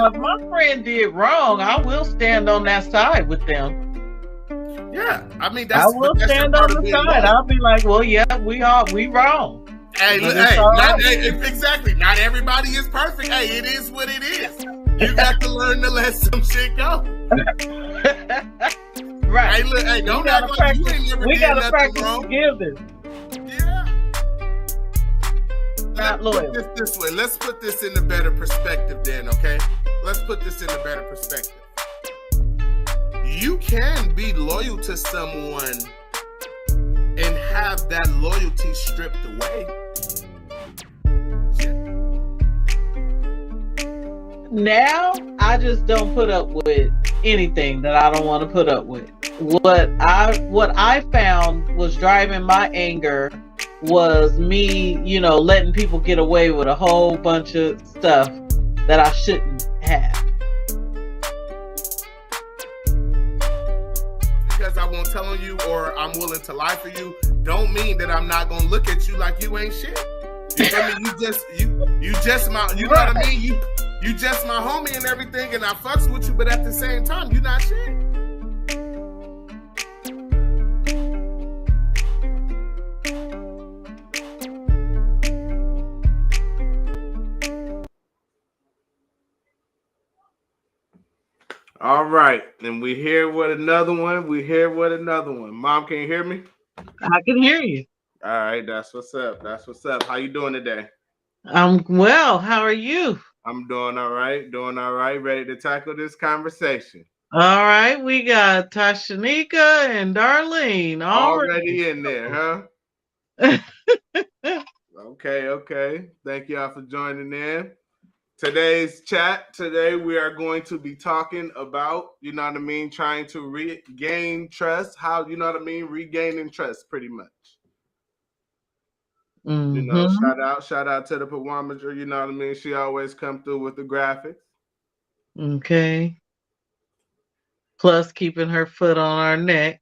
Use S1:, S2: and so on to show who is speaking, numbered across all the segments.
S1: if my friend did wrong, I will stand on that side with them.
S2: Yeah, I mean
S1: I will stand on the side. I'll be like, well, yeah, we wrong.
S2: Hey,
S1: But
S2: hey,
S1: it's all right.
S2: exactly. Not everybody is perfect. Hey, it is what it is. You got to learn to let some shit go.
S1: Right.
S2: Hey, look, hey, don't act like you ain't never did nothing
S1: practice
S2: wrong.
S1: Forgiveness.
S2: Yeah.
S1: Not loyal.
S2: Let's put this way. Let's put this in a better perspective then, okay? Let's put this in a better perspective. You can be loyal to someone and have that loyalty stripped away.
S1: Now, I just don't put up with anything that I don't want to put up with. What I found was driving my anger was me, letting people get away with a whole bunch of stuff that I shouldn't have.
S2: Because I won't tell on you or I'm willing to lie for you, don't mean that I'm not gonna look at you like you ain't shit. You feel me? You just my, you know what I mean? You just my homie and everything, and I fucks with you, but at the same time, you not shit. All right, and we here with another one. Mom, can you hear me?
S1: I can hear you.
S2: All right, that's what's up. How you doing today?
S1: I'm well. How are you?
S2: I'm doing all right. Ready to tackle this conversation.
S1: All right, we got Tashanika and Darlene
S2: already in there, huh? Okay. Thank y'all for joining in. Today's chat, today we are going to be talking about, trying to regain trust. How, regaining trust pretty much.
S1: Mm-hmm.
S2: Shout out to the Pawamager, she always come through with the graphics.
S1: Okay. Plus keeping her foot on our neck.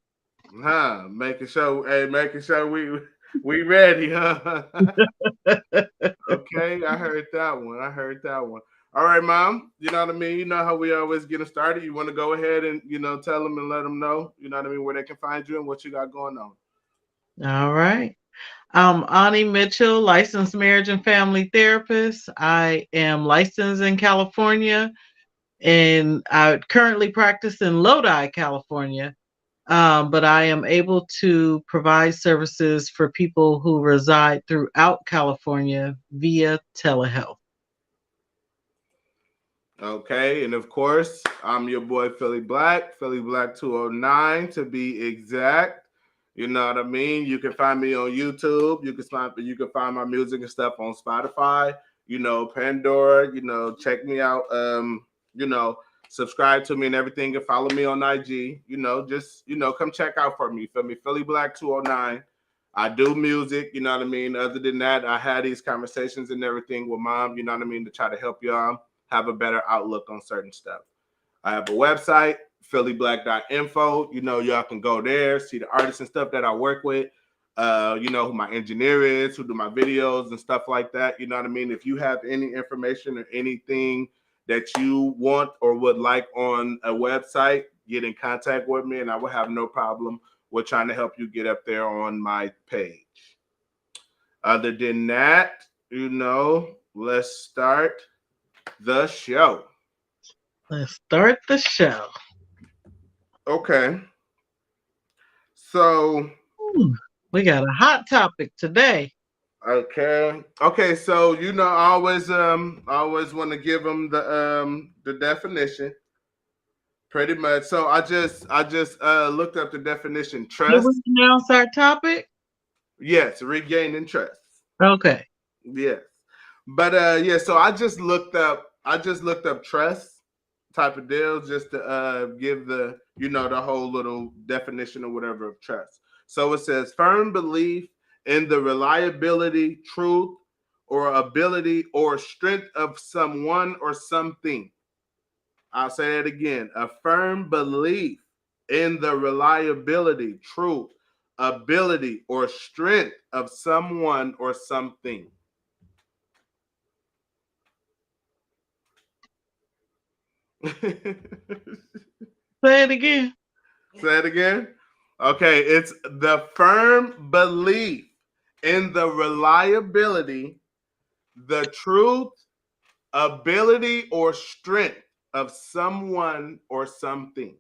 S2: Making sure we ready, huh? Okay, I heard that one. All right, Mom. You know what I mean? You know how we always get them started. You want to go ahead and, tell them and let them know, where they can find you and what you got going on.
S1: All right. I'm MzAwnee Mitchell, licensed marriage and family therapist. I am licensed in California, and I currently practice in Lodi, California. But I am able to provide services for people who reside throughout California via telehealth.
S2: Okay, and of course, I'm your boy PhillyBlack 209 to be exact. You know what I mean? You can find me on YouTube. You can find my music and stuff on Spotify. Pandora. Check me out. Subscribe to me and everything, and follow me on IG. Come check out for me. Feel me? PhillyBlack 209. I do music. You know what I mean? Other than that, I had these conversations and everything with Mom. You know what I mean? To try to help y'all have a better outlook on certain stuff. I have a website, PhillyBlack.info. Y'all can go there, see the artists and stuff that I work with. Who my engineer is, who do my videos and stuff like that. You know what I mean? If you have any information or anything that you want or would like on a website, get in contact with me and I will have no problem with trying to help you get up there on my page. Other than that, let's start the show. Okay. So
S1: we got a hot topic today.
S2: Okay. So I always want to give them the definition. Pretty much. So I just looked up the definition. Trust.
S1: Did we announce our topic?
S2: Yes, regaining trust.
S1: Okay.
S2: Yes. But yeah, so I just looked up trust type of deal just to give the the whole little definition or whatever of trust. So it says firm belief in the reliability, truth, or ability or strength of someone or something. I'll say that again. A firm belief in the reliability, truth, ability, or strength of someone or something. Say
S1: Say it again.
S2: it again. Okay, it's the firm belief in the reliability, the truth, ability, or strength of someone or something.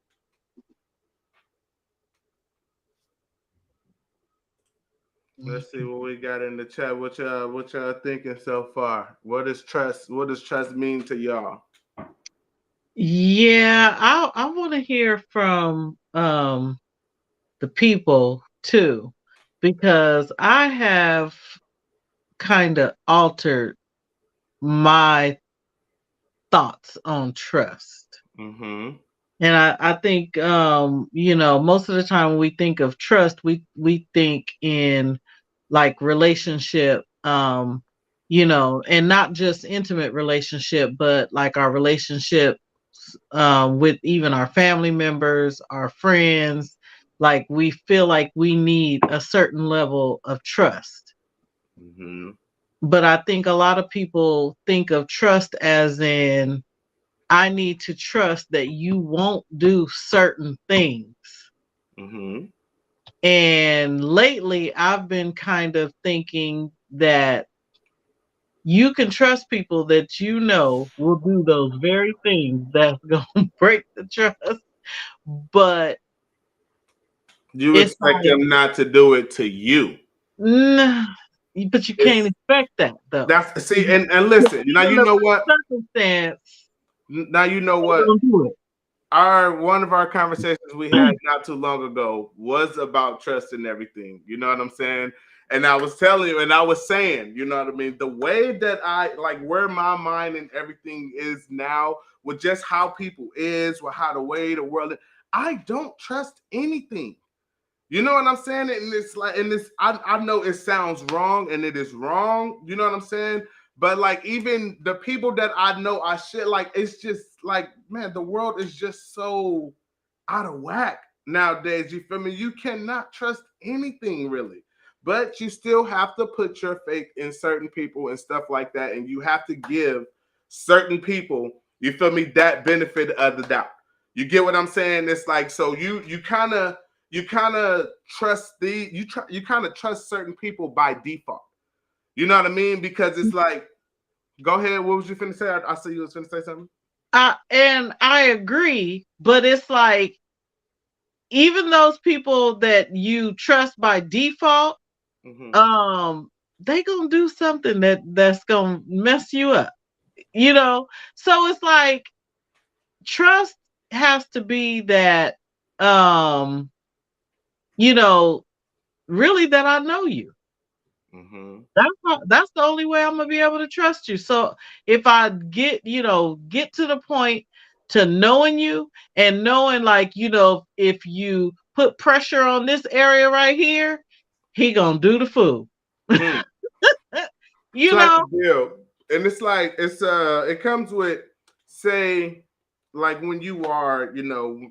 S2: Let's see what we got in the chat. What y'all thinking so far? What is trust? What does trust mean to y'all?
S1: Yeah, I want to hear from the people too, because I have kind of altered my thoughts on trust.
S2: Mm-hmm.
S1: And I think most of the time when we think of trust, we think in like relationship, and not just intimate relationship, but like our relationship with even our family members, our friends. Like we feel like we need a certain level of trust.
S2: Mm-hmm.
S1: But I think a lot of people think of trust as in I need to trust that you won't do certain things.
S2: Mm-hmm.
S1: And lately, I've been kind of thinking that you can trust people that you know will do those very things that's going to break the trust. But
S2: You
S1: it's
S2: expect
S1: like,
S2: them not to do it to you.
S1: nah, but you can't
S2: It's
S1: expect that though.
S2: that's see and listen. Now
S1: Given
S2: you
S1: the
S2: know what.
S1: right circumstance,
S2: Now you know
S1: they're
S2: what.
S1: going to do it.
S2: Our one of our conversations we had not too long ago was about trust and everything. You know what I'm saying? And I was telling you, and I was saying, you know what I mean? The way that I like where my mind and everything is now with just how people is, with how the way the world is, I don't trust anything. You know what I'm saying? And it's like, and this, I know it sounds wrong and it is wrong. You know what I'm saying? But like, even the people that I know I should like, it's just like, man, the world is just so out of whack nowadays. You feel me? You cannot trust anything really, but you still have to put your faith in certain people and stuff like that. And you have to give certain people, you feel me, that benefit of the doubt. You get what I'm saying? It's like, so you kind of trust you kind of trust certain people by default. You know what I mean? Because it's like, go ahead. What was you finna say? I see you was finna say something.
S1: And I agree, but it's like even those people that you trust by default,
S2: Mm-hmm.
S1: um, they gonna do something that's gonna mess you up, you know. So it's like trust has to be that, um, you know, really that I know you.
S2: Mm-hmm.
S1: That's the only way I'm gonna be able to trust you. So if I get to the point to knowing you and knowing like, if you put pressure on this area right here, he gonna do the fool.
S2: Hmm.
S1: you
S2: Type
S1: know?
S2: of deal. And it's like it comes with, say, like when you are,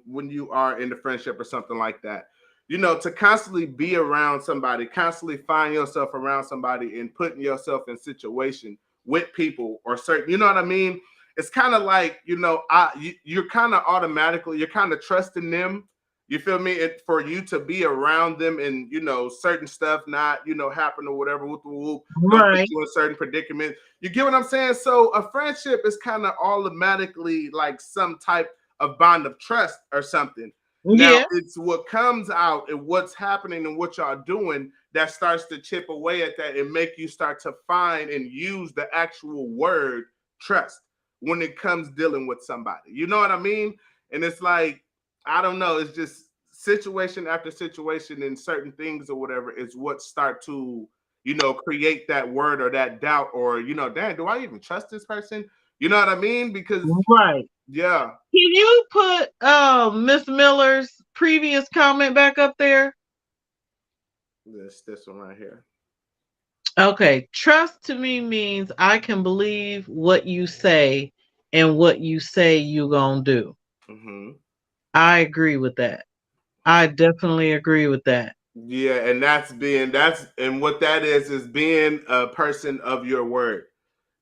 S2: when you are in the friendship or something like that, to constantly be around somebody, constantly find yourself around somebody and putting yourself in situation with people or certain, you know what I mean? It's kind of like, you're kind of automatically, you're kind of trusting them. You feel me? For you to be around them and certain stuff not happen or whatever. Whoop, whoop, whoop, don't put
S1: Right.
S2: you in certain predicament. You get what I'm saying? So a friendship is kind of automatically like some type of bond of trust or something. Now
S1: Yeah.
S2: it's what comes out and what's happening and what y'all doing that starts to chip away at that and make you start to find and use the actual word trust when it comes dealing with somebody. You know what I mean? And it's like, I don't know. It's just situation after situation and certain things or whatever is what start to, create that word or that doubt or, damn, do I even trust this person? You know what I mean? Because,
S1: Right.
S2: yeah,
S1: Can you put Miss Miller's previous comment back up there?
S2: this one right here.
S1: Okay, trust to me means I can believe what you say and what you say you gonna do.
S2: Hmm.
S1: I agree with that. I definitely agree with that.
S2: Yeah, and and what that is being a person of your word.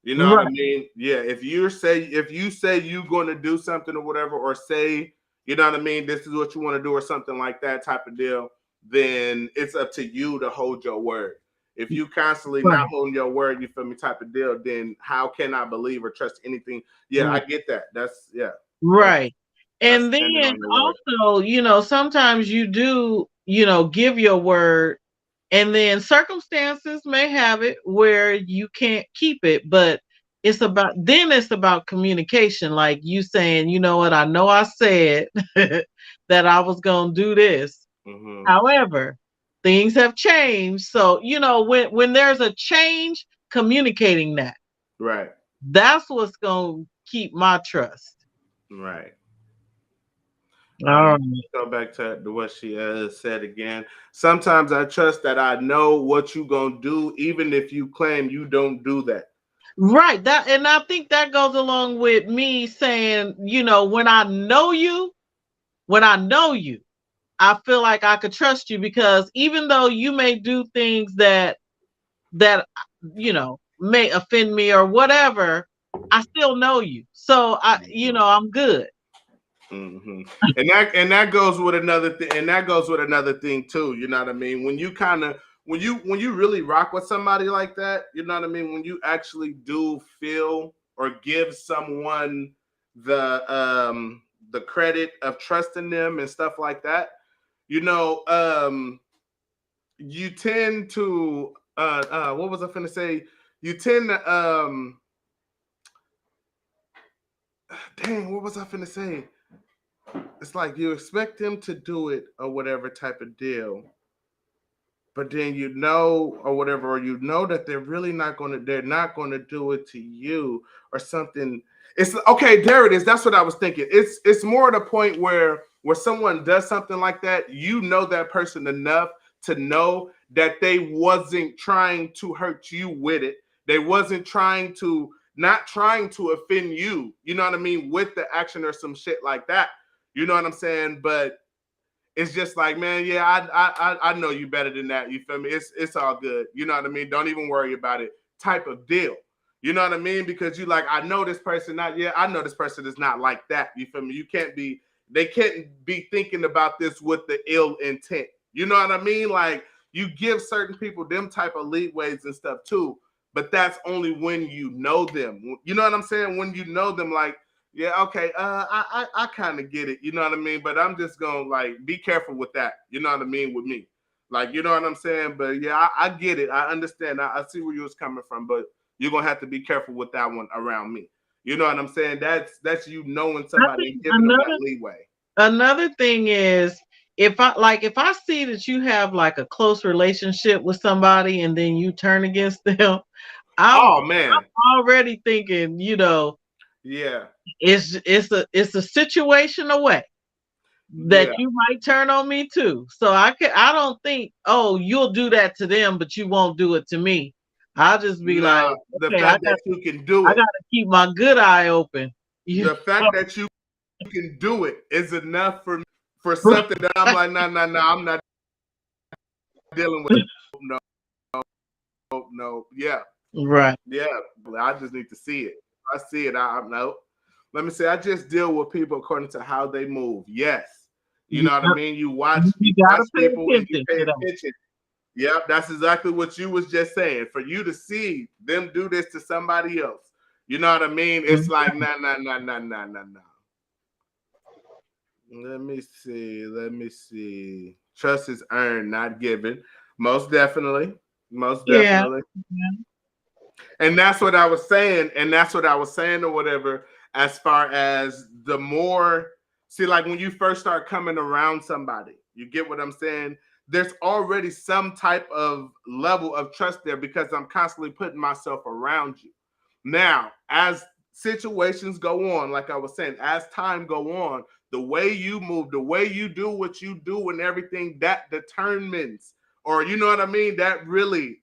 S2: You know what I
S1: Right.
S2: mean? Yeah. If you say you're going to do something or whatever, or say, you know what I mean, this is what you want to do or something like that type of deal, then it's up to you to hold your word. If you constantly not
S1: Right.
S2: holding your word, you feel me, type of deal, then how can I believe or trust anything? Yeah, I
S1: Right.
S2: get that. That's yeah. That's
S1: Right.
S2: that's
S1: And then
S2: standing on your word.
S1: also, sometimes you do, give your word, and then circumstances may have it where you can't keep it, but it's about communication. Like you saying, you know what, I know I said that I was going to do this.
S2: Mm-hmm.
S1: However, things have changed. So, when there's a change, communicating
S2: Right.
S1: that's what's going to keep my trust.
S2: Right.
S1: All
S2: Go back to what she said again. Sometimes I trust that I know what you gonna do, even if you claim you don't do that.
S1: right. And I think that goes along with me saying, when I know you, I feel like I could trust you because even though you may do things that may offend me or whatever, I still know you. So I'm good.
S2: Mm-hmm. And that goes with another thing, and that goes with another thing too. You know what I mean? When you kind of when you really rock with somebody like that, you know what I mean? When you actually do feel or give someone the credit of trusting them and stuff like that, you know, you tend to what was I finna say? You tend to dang, what was I finna say? It's like you expect them to do it or whatever type of deal, but then or whatever, or that they're not gonna do it to you or something. It's okay, there it is. That's what I was thinking. It's more at a point where someone does something like that, you know that person enough to know that they wasn't trying to hurt you with it. They wasn't not trying to offend you, you know what I mean, with the action or some shit like that. You know what I'm saying? But it's just like, man, yeah, I know you better than that. You feel me? It's all good. You know what I mean? Don't even worry about it. Type of deal. You know what I mean? Because you like, I know this person not. Yeah, I know this person is not like that. You feel me? They can't be thinking about this with the ill intent. You know what I mean? Like you give certain people them type of leadways and stuff too. But that's only when you know them. You know what I'm saying? When you know them, like, yeah, okay. I kind of get it. You know what I mean? But I'm just gonna like be careful with that. You know what I mean with me, like, you know what I'm saying. But yeah, I get it. I understand. I see where you was coming from. But you're gonna have to be careful with that one around me. You know what I'm saying? That's you knowing
S1: I
S2: somebody
S1: think
S2: and giving them that leeway.
S1: another thing is if I see that you have like a close relationship with somebody and then you turn against them, I'm
S2: Oh man,
S1: already thinking,
S2: yeah,
S1: it's a situation away
S2: yeah.
S1: that you might turn on me too. So I don't think, oh, you'll do that to them, but you won't do it to me. I'll just be like,
S2: Nah, the
S1: okay,
S2: fact that you can do
S1: I
S2: it,
S1: gotta keep my good eye open.
S2: the fact that you can do it is enough for something that I'm like, nah, I'm not dealing with. No, no, yeah.
S1: Right.
S2: Yeah, I just need to see it. I see it. I know. Let me say, I just deal with people according to how they move. Yes, you
S1: You,
S2: know what I mean. You
S1: you
S2: watch
S1: gotta pay
S2: people, and you
S1: attention
S2: pay
S1: to that.
S2: attention. Yep, that's exactly what you was just saying. For you to see them do this to somebody else, you know what I mean. It's like, nah. Let me see. Let me see. Trust is earned, not given. Most definitely. Most
S1: Yeah.
S2: definitely. And that's what I was saying. And that's what I was saying or whatever, as far as the more, see, like when you first start coming around somebody, you get what I'm saying? There's already some type of level of trust there because I'm constantly putting myself around you. Now, as situations go on, like I was saying, as time go on, the way you move, the way you do what you do and everything, that determines, or you know what I mean, that really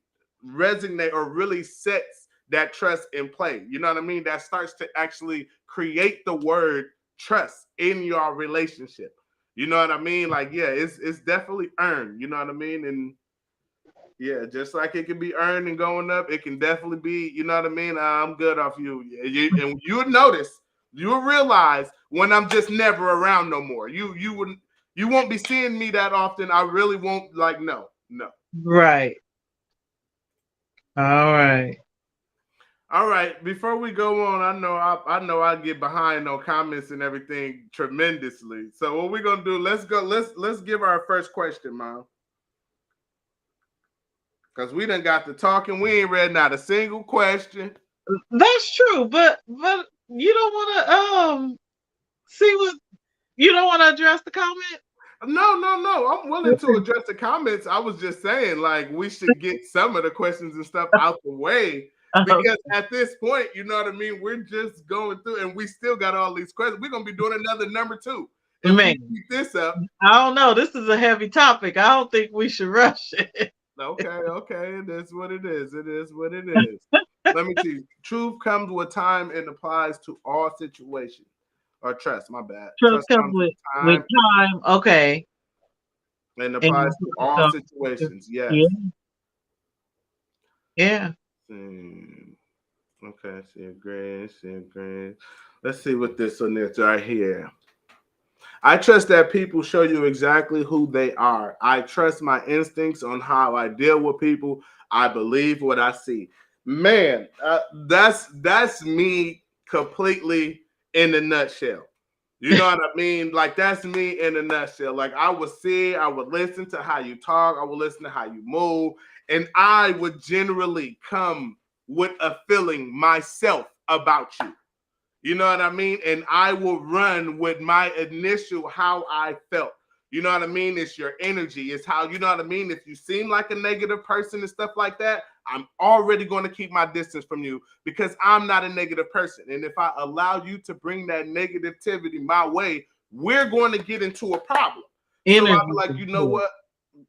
S2: resonate or really sets that trust in play. You know what I mean? That starts to actually create the word trust in your relationship. You know what I mean? Like, yeah, it's definitely earned. You know what I mean? And Yeah, just like it can be earned and going up, it can definitely be, you know what I mean? I'm good off you. And you would notice, you will realize when I'm just never around no more. You won't be seeing me that often. I really won't like no.
S1: Right. All right.
S2: All right, before we go on, I get behind on comments and everything tremendously. So what we're gonna do, let's give our first question, Mom. Because we done got to talking. We ain't read not a single question.
S1: That's true, but you don't want to see what you don't want to address the comment.
S2: No. I'm willing to address the comments. I was just saying, like, we should get some of the questions and stuff out the way. Because at this point, you know what I mean? We're just going through and we still got all these questions. We're gonna be doing another number 2. If
S1: Man,
S2: we keep this up.
S1: I don't know. This is a heavy topic. I don't think we should rush it.
S2: Okay. That's what it is. It is what it is. Let me see. Truth comes with time and applies to all situations. Or trust, my bad.
S1: Trust comes with time. Okay.
S2: And applies to all situations. Yes.
S1: Yeah.
S2: Okay, see a grade. Let's see what this one is right here. I trust that people show you exactly who they are. I trust my instincts on how I deal with people. I believe what I see. Man, that's me completely in a nutshell. You know what I mean? Like, that's me in a nutshell. Like, I would see, I would listen to how you talk, I would listen to how you move, and I would generally come with a feeling myself about you. You know what I mean? And I will run with my initial how I felt. You know what I mean? It's your energy. It's how, you know what I mean? If you seem like a negative person and stuff like that, I'm already going to keep my distance from you because I'm not a negative person. And if I allow you to bring that negativity my way, we're going to get into a problem. So I'm like, you know what?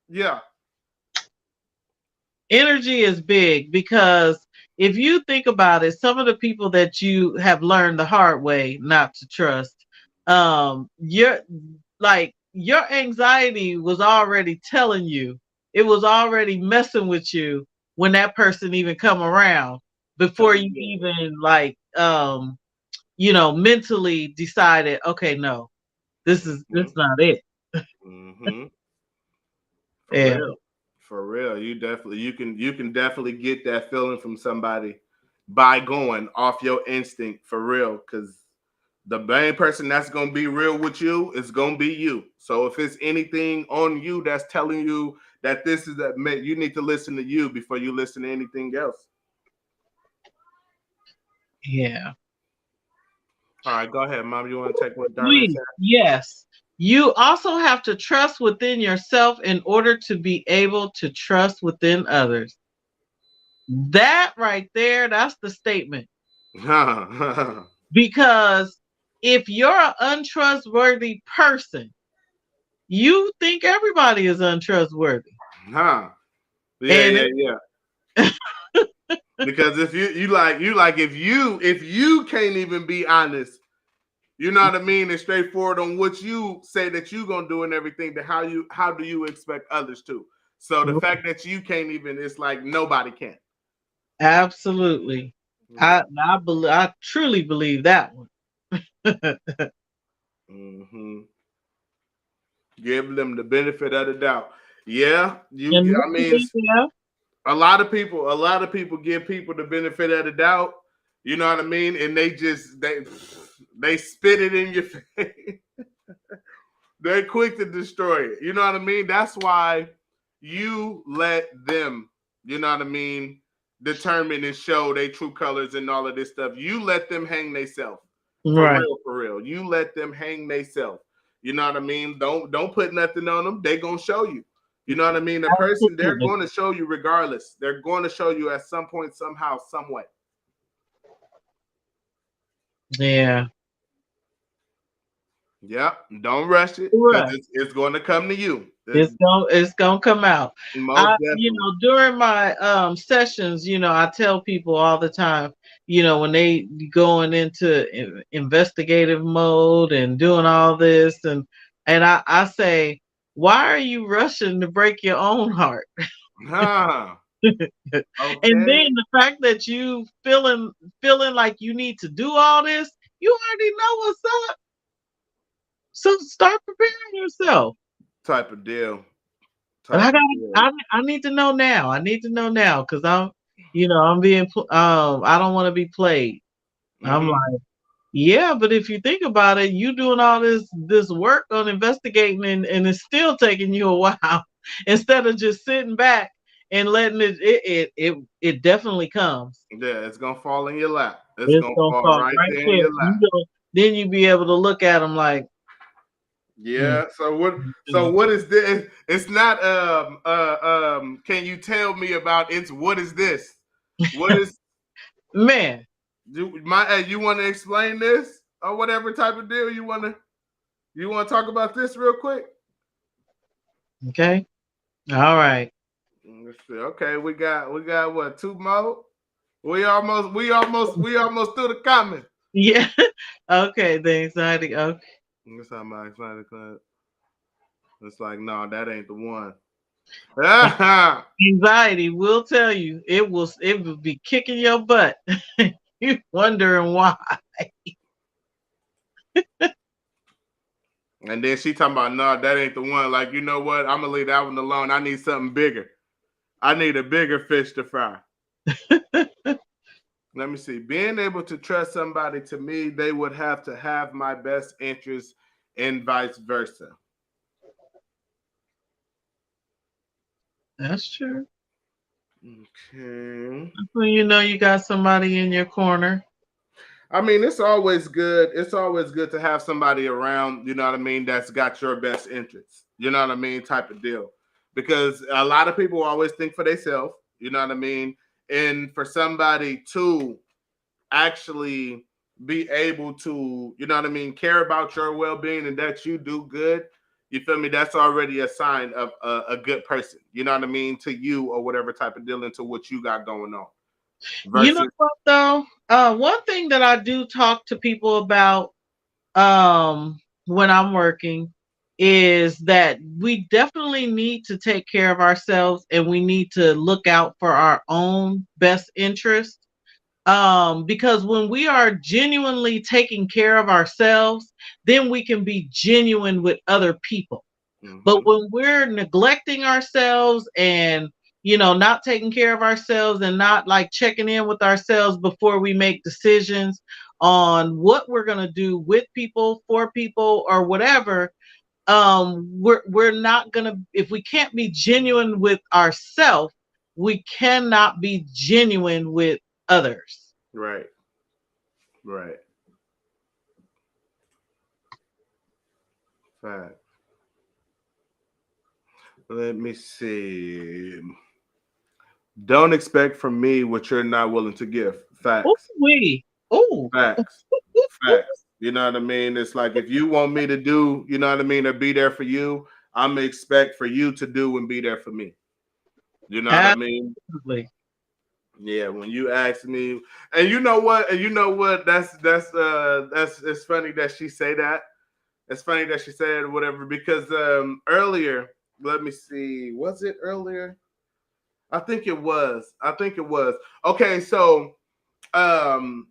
S2: Yeah.
S1: Energy is big because if you think about it, some of the people that you have learned the hard way not to trust, you're like, your anxiety was already telling you, it was already messing with you when that person even come around before you even like mentally decided, okay, no, this is not it.
S2: Mm-hmm.
S1: Yeah.
S2: For real. You can definitely get that feeling from somebody by going off your instinct for real. Because the main person that's gonna be real with you is gonna be you. So if it's anything on you that's telling you that this is that, you need to listen to you before you listen to anything else.
S1: Yeah.
S2: All right, go ahead, Mom. You want to take what
S1: Darren said? Yes. You also have to trust within yourself in order to be able to trust within others. That right there, that's the statement. Because if you're an untrustworthy person, you think everybody is untrustworthy.
S2: Yeah. Because if if you can't even be honest, you know what I mean, and straightforward on what you say that you're gonna do and everything, then how do you expect others to? So the fact that you can't even, it's like nobody can.
S1: Absolutely. I truly believe that one.
S2: Mm-hmm. Give them the benefit of the doubt. Yeah, a lot of people give people the benefit of the doubt. You know what I mean? And they spit it in your face. They're quick to destroy it. You know what I mean? That's why you let them, you know what I mean, determine and show their true colors and all of this stuff. You let them hang themselves. For real. You let them hang themselves. You know what I mean? Don't put nothing on them. They're gonna show you. You know what I mean? The person, they're going to show you regardless. They're going to show you at some point, somehow, some way.
S1: Yeah.
S2: Yeah. Don't rush it because it's going to come to you.
S1: It's gonna come out. During my sessions, I tell people all the time, when they going into investigative mode and doing all this, and I say, why are you rushing to break your own heart?
S2: Huh.
S1: And
S2: Okay.
S1: then the fact that you feeling like you need to do all this, you already know what's up. So start preparing yourself.
S2: Type of deal.
S1: And
S2: Type of deal.
S1: I need to know now. I need to know now because I'm being I don't want to be played. I'm
S2: Mm-hmm.
S1: like, yeah, but if you think about it, you doing all this work on investigating and it's still taking you a while instead of just sitting back and letting it definitely comes.
S2: Yeah, it's gonna fall in your lap. It's
S1: It's
S2: gonna
S1: gonna
S2: fall
S1: fall
S2: right
S1: right
S2: there in
S1: there.
S2: your lap.
S1: Then you be able to look at them like, mm,
S2: Yeah. So what? So
S1: mm.
S2: what is this? It's not. Can you tell me about it's? What is this? What is?
S1: Man,
S2: You want to explain this or whatever type of deal you want to? You want to talk about this real quick?
S1: okay, all right,
S2: Let's see. Okay, we got what, two more? We almost through the comments.
S1: yeah, okay. The anxiety, okay.
S2: That's how my excited class. It's like, no, that ain't the one.
S1: Anxiety will tell you it will be kicking your butt. You wondering why.
S2: And then she talking about, no, that ain't the one. Like, you know what? I'm gonna leave that one alone. I need something bigger. I need a bigger fish to fry. Let me see. Being able to trust somebody, to me, they would have to have my best interest and vice versa.
S1: That's true.
S2: Okay.
S1: Well, you know you got somebody in your corner.
S2: I mean, it's always good. It's always good to have somebody around, you know what I mean, that's got your best interests. You know what I mean, type of deal. Because a lot of people always think for themselves, you know what I mean? And for somebody to actually be able to, you know what I mean, care about your well-being and that you do good, you feel me? That's already a sign of a good person. You know what I mean? To you or whatever type of deal into what you got going on.
S1: You know
S2: Versus,
S1: what though? One thing that I do talk to people about when I'm working is that we definitely need to take care of ourselves and we need to look out for our own best interest. Because when we are genuinely taking care of ourselves, then we can be genuine with other people. But
S2: mm-hmm,
S1: when we're neglecting ourselves and not taking care of ourselves and not like checking in with ourselves before we make decisions on what we're going to do with people, for people, or whatever, we're not going to, if we can't be genuine with ourselves, we cannot be genuine with others.
S2: right, right. Fact. Let me see. Don't expect from me what you're not willing to give.
S1: Ooh,
S2: Facts.
S1: wee. Ooh.
S2: Facts. Facts. You know what I mean? It's like if you want me to do, you know what I mean, to be there for you, I'm gonna expect for you to do and be there for me. You know what I mean?
S1: Absolutely.
S2: Yeah, when you ask me, and you know what, that's it's funny that she say that. It's funny that she said whatever because earlier, let me see, was it earlier? I think it was. I think it was. Okay, so um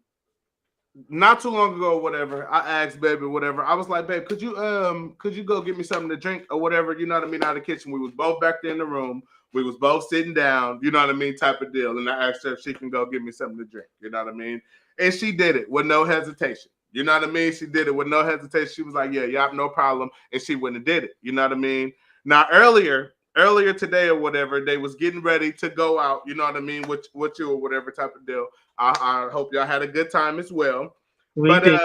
S2: not too long ago, whatever, I asked baby, whatever. I was like, babe, could you go get me something to drink or whatever, you know what I mean, out of the kitchen. We was both back there in the room. We was both sitting down, you know what I mean, type of deal. And I asked her if she can go get me something to drink, you know what I mean? And she did it with no hesitation. You know what I mean? She did it with no hesitation. She was like, yeah, no problem. And she went and did it. You know what I mean? Now earlier today or whatever, they was getting ready to go out, you know what I mean, with you or whatever type of deal. I hope y'all had a good time as well.
S1: We
S2: But
S1: did.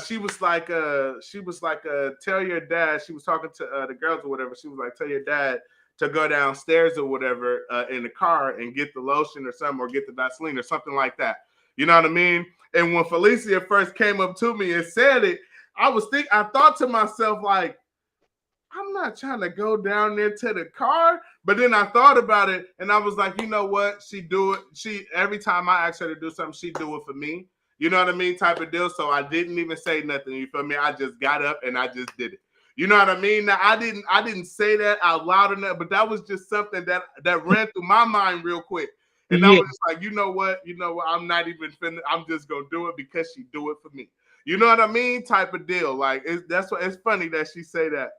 S2: she was like, tell your dad. She was talking to the girls or whatever. She was like, tell your dad to go downstairs or whatever in the car and get the lotion or something, or get the Vaseline or something like that. You know what I mean? And when Felicia first came up to me and said it, I thought to myself like, I'm not trying to go down there to the car. But then I thought about it and I was like, you know what? She do it. She, every time I ask her to do something, she do it for me. You know what I mean? Type of deal. So I didn't even say nothing. You feel me? I just got up and I just did it. You know what I mean? Now, I didn't say that out loud enough, but that was just something that ran through my mind real quick. And I
S1: Yeah.
S2: was just like, you know what, I'm not even finna, I'm just gonna do it because she do it for me. You know what I mean? Type of deal. Like that's what it's funny that she say that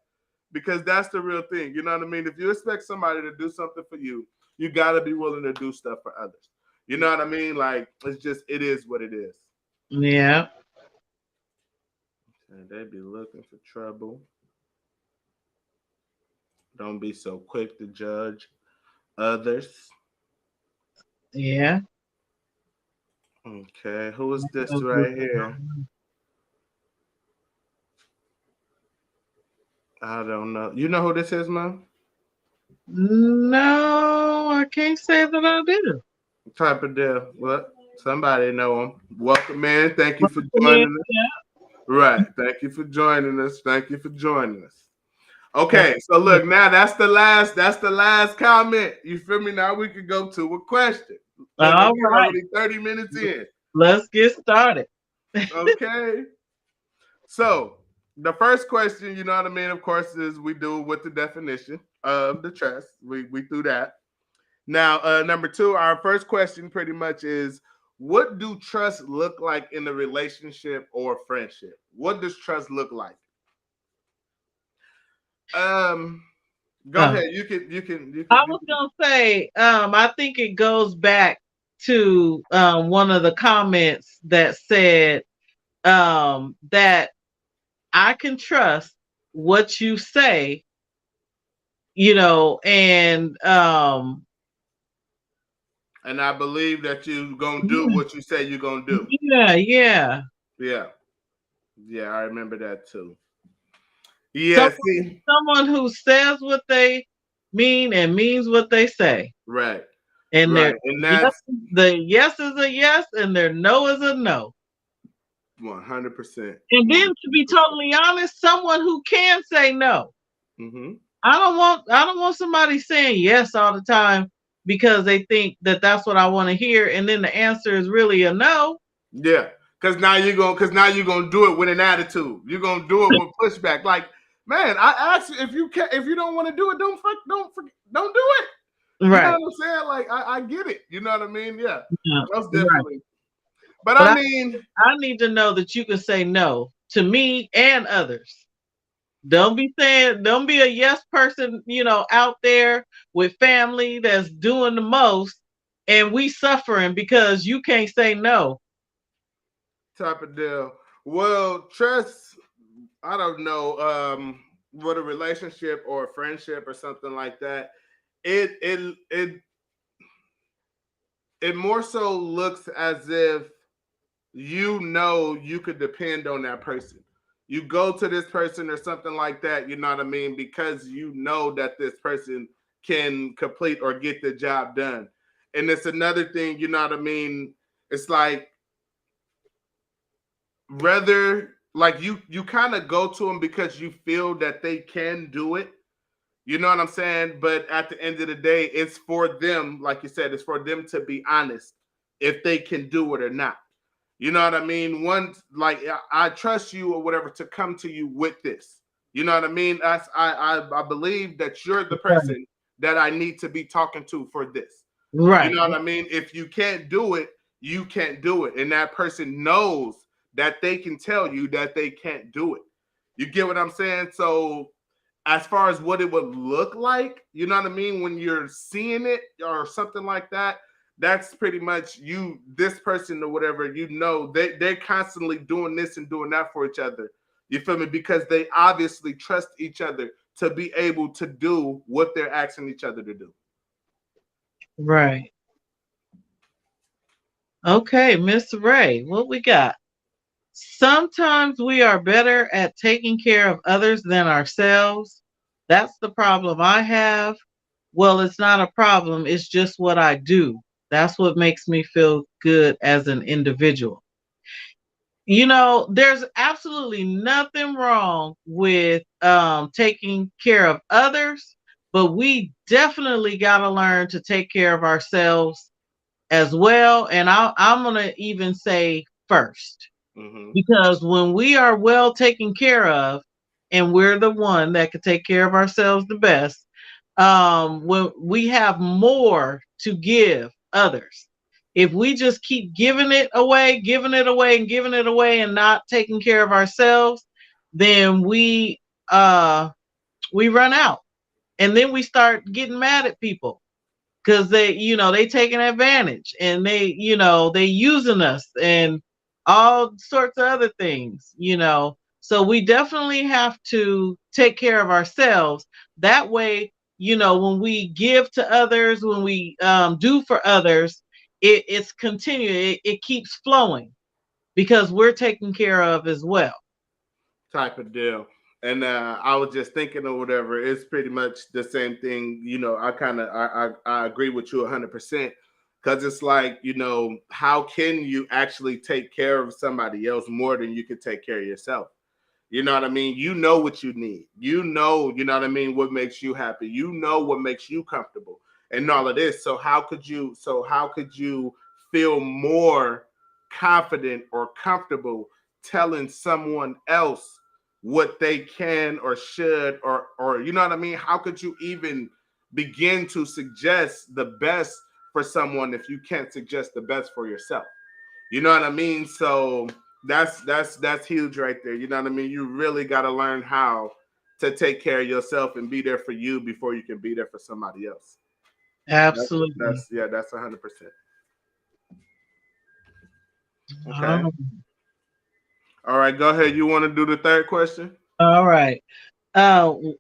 S2: because that's the real thing. You know what I mean? If you expect somebody to do something for you, you gotta be willing to do stuff for others. You know what I mean? Like it's just it is what it is.
S1: Yeah.
S2: And they be looking for trouble. Don't be so quick to judge others.
S1: Yeah.
S2: Okay, who is this right here? I don't know. You know who this is, man?
S1: No, I can't say that I do.
S2: Type of deal. What? Somebody know him. Welcome, man. Thank you
S1: But
S2: for
S1: I mean,
S2: joining us. Right. Thank you for joining us. Thank you for joining us.
S1: yeah.
S2: Okay, so look, now that's the last comment. You feel me? Now we can go to a question. Look,
S1: All
S2: we're
S1: right.
S2: already 30 minutes in.
S1: Let's get started.
S2: Okay. So the first question, you know what I mean, of course, is we do with the definition of the trust. We do that. Now, number two, our first question pretty much is what do trust look like in a relationship or friendship? What does trust look like? Um, go
S1: Uh,
S2: ahead. You can.
S1: I was gonna say, I think it goes back to one of the comments that said that I can trust what you say, and
S2: And I believe that you gonna do what you say you're gonna do.
S1: yeah, yeah.
S2: Yeah, yeah, I remember that too. Yeah,
S1: Someone,
S2: see,
S1: someone who says what they mean and means what they say,
S2: right,
S1: and
S2: right, and that's
S1: the yes is a yes, and their no is a no.
S2: 100%,
S1: And then, to be
S2: 100%.
S1: totally honest, someone who can say no.
S2: Mm-hmm.
S1: I don't want somebody saying yes all the time because they think that that's what I want to hear, and then the answer is really a no.
S2: Yeah, because now you're gonna do it with an attitude. You're gonna do it with pushback. Like, man, I asked you if you don't want to do it, don't do it. You know
S1: Right.
S2: what I'm saying? Like, I get it. You know what I mean? Yeah,
S1: Yeah.
S2: most
S1: Right.
S2: definitely. But
S1: But
S2: I mean,
S1: I need to know that you can say no to me and others. Don't be a yes person, out there with family that's doing the most and we suffering because you can't say no.
S2: type of deal. Well, trust. I don't know. With a relationship or a friendship or something like that, it it more so looks as if you could depend on that person. You go to this person or something like that, you know what I mean, because you know that this person can complete or get the job done. And it's another thing, you know what I mean? It's like rather like you kind of go to them because you feel that they can do it. You know what I'm saying? But at the end of the day, it's for them, like you said, it's for them to be honest if they can do it or not. You know what I mean? Once, like, I trust you or whatever to come to you with this. You know what I mean? I believe that you're the
S1: Right.
S2: person that I need to be talking to for this. You
S1: Right.
S2: know what I mean? If you can't do it, you can't do it. And that person knows that they can tell you that they can't do it. You get what I'm saying? So as far as what it would look like, you know what I mean, when you're seeing it or something like that, that's pretty much you, this person or whatever, they're constantly doing this and doing that for each other. You feel me? Because they obviously trust each other to be able to do what they're asking each other to do.
S1: Right. Okay, Miss Ray, what we got? Sometimes we are better at taking care of others than ourselves. That's the problem I have. Well, it's not a problem, it's just what I do. That's what makes me feel good as an individual. There's absolutely nothing wrong with taking care of others, but we definitely got to learn to take care of ourselves as well. And I'm going to even say first,
S2: Mm-hmm.
S1: because when we are well taken care of, and we're the one that can take care of ourselves the best, when we have more to give others. If we just keep giving it away, giving it away, and giving it away, and not taking care of ourselves, then we run out, and then we start getting mad at people because they taking advantage, and they using us and all sorts of other things. So we definitely have to take care of ourselves. That way, when we give to others, when we do for others, it's continuing, it keeps flowing because we're taken care of as well.
S2: Type of deal. And I was just thinking or whatever. It's pretty much the same thing. I agree with you 100%, because it's like, how can you actually take care of somebody else more than you can take care of yourself? You know what I mean? You know what you need. You know what I mean, what makes you happy. You know what makes you comfortable and all of this. So how could you feel more confident or comfortable telling someone else what they can or should, or you know what I mean? How could you even begin to suggest the best for someone if you can't suggest the best for yourself? You know what I mean? So that's huge right there. You know what I mean? You really got to learn how to take care of yourself and be there for you before you can be there for somebody else.
S1: Absolutely.
S2: That's 100%. Okay.
S1: Oh,
S2: All right, go ahead. You want to do the third question?
S1: all right.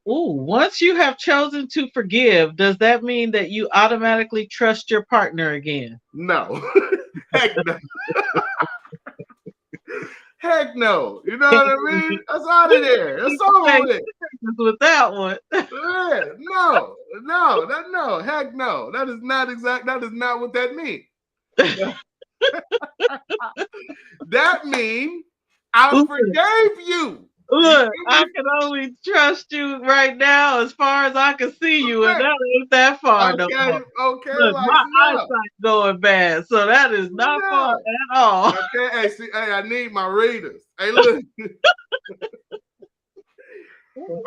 S1: Once you have chosen to forgive, does that mean that you automatically trust your partner again?
S2: No. Heck no. Heck no. You know what I mean? That's out of there. It's over with.
S1: With that one.
S2: Yeah, no. Heck no. That is not what that means. That means I forgave you.
S1: Look, I can only trust you right now as far as I can see you, and that ain't that far.
S2: Okay,
S1: Look,
S2: like,
S1: my eyesight's going bad, so that is not far at all.
S2: Okay, I need my readers. Hey, look.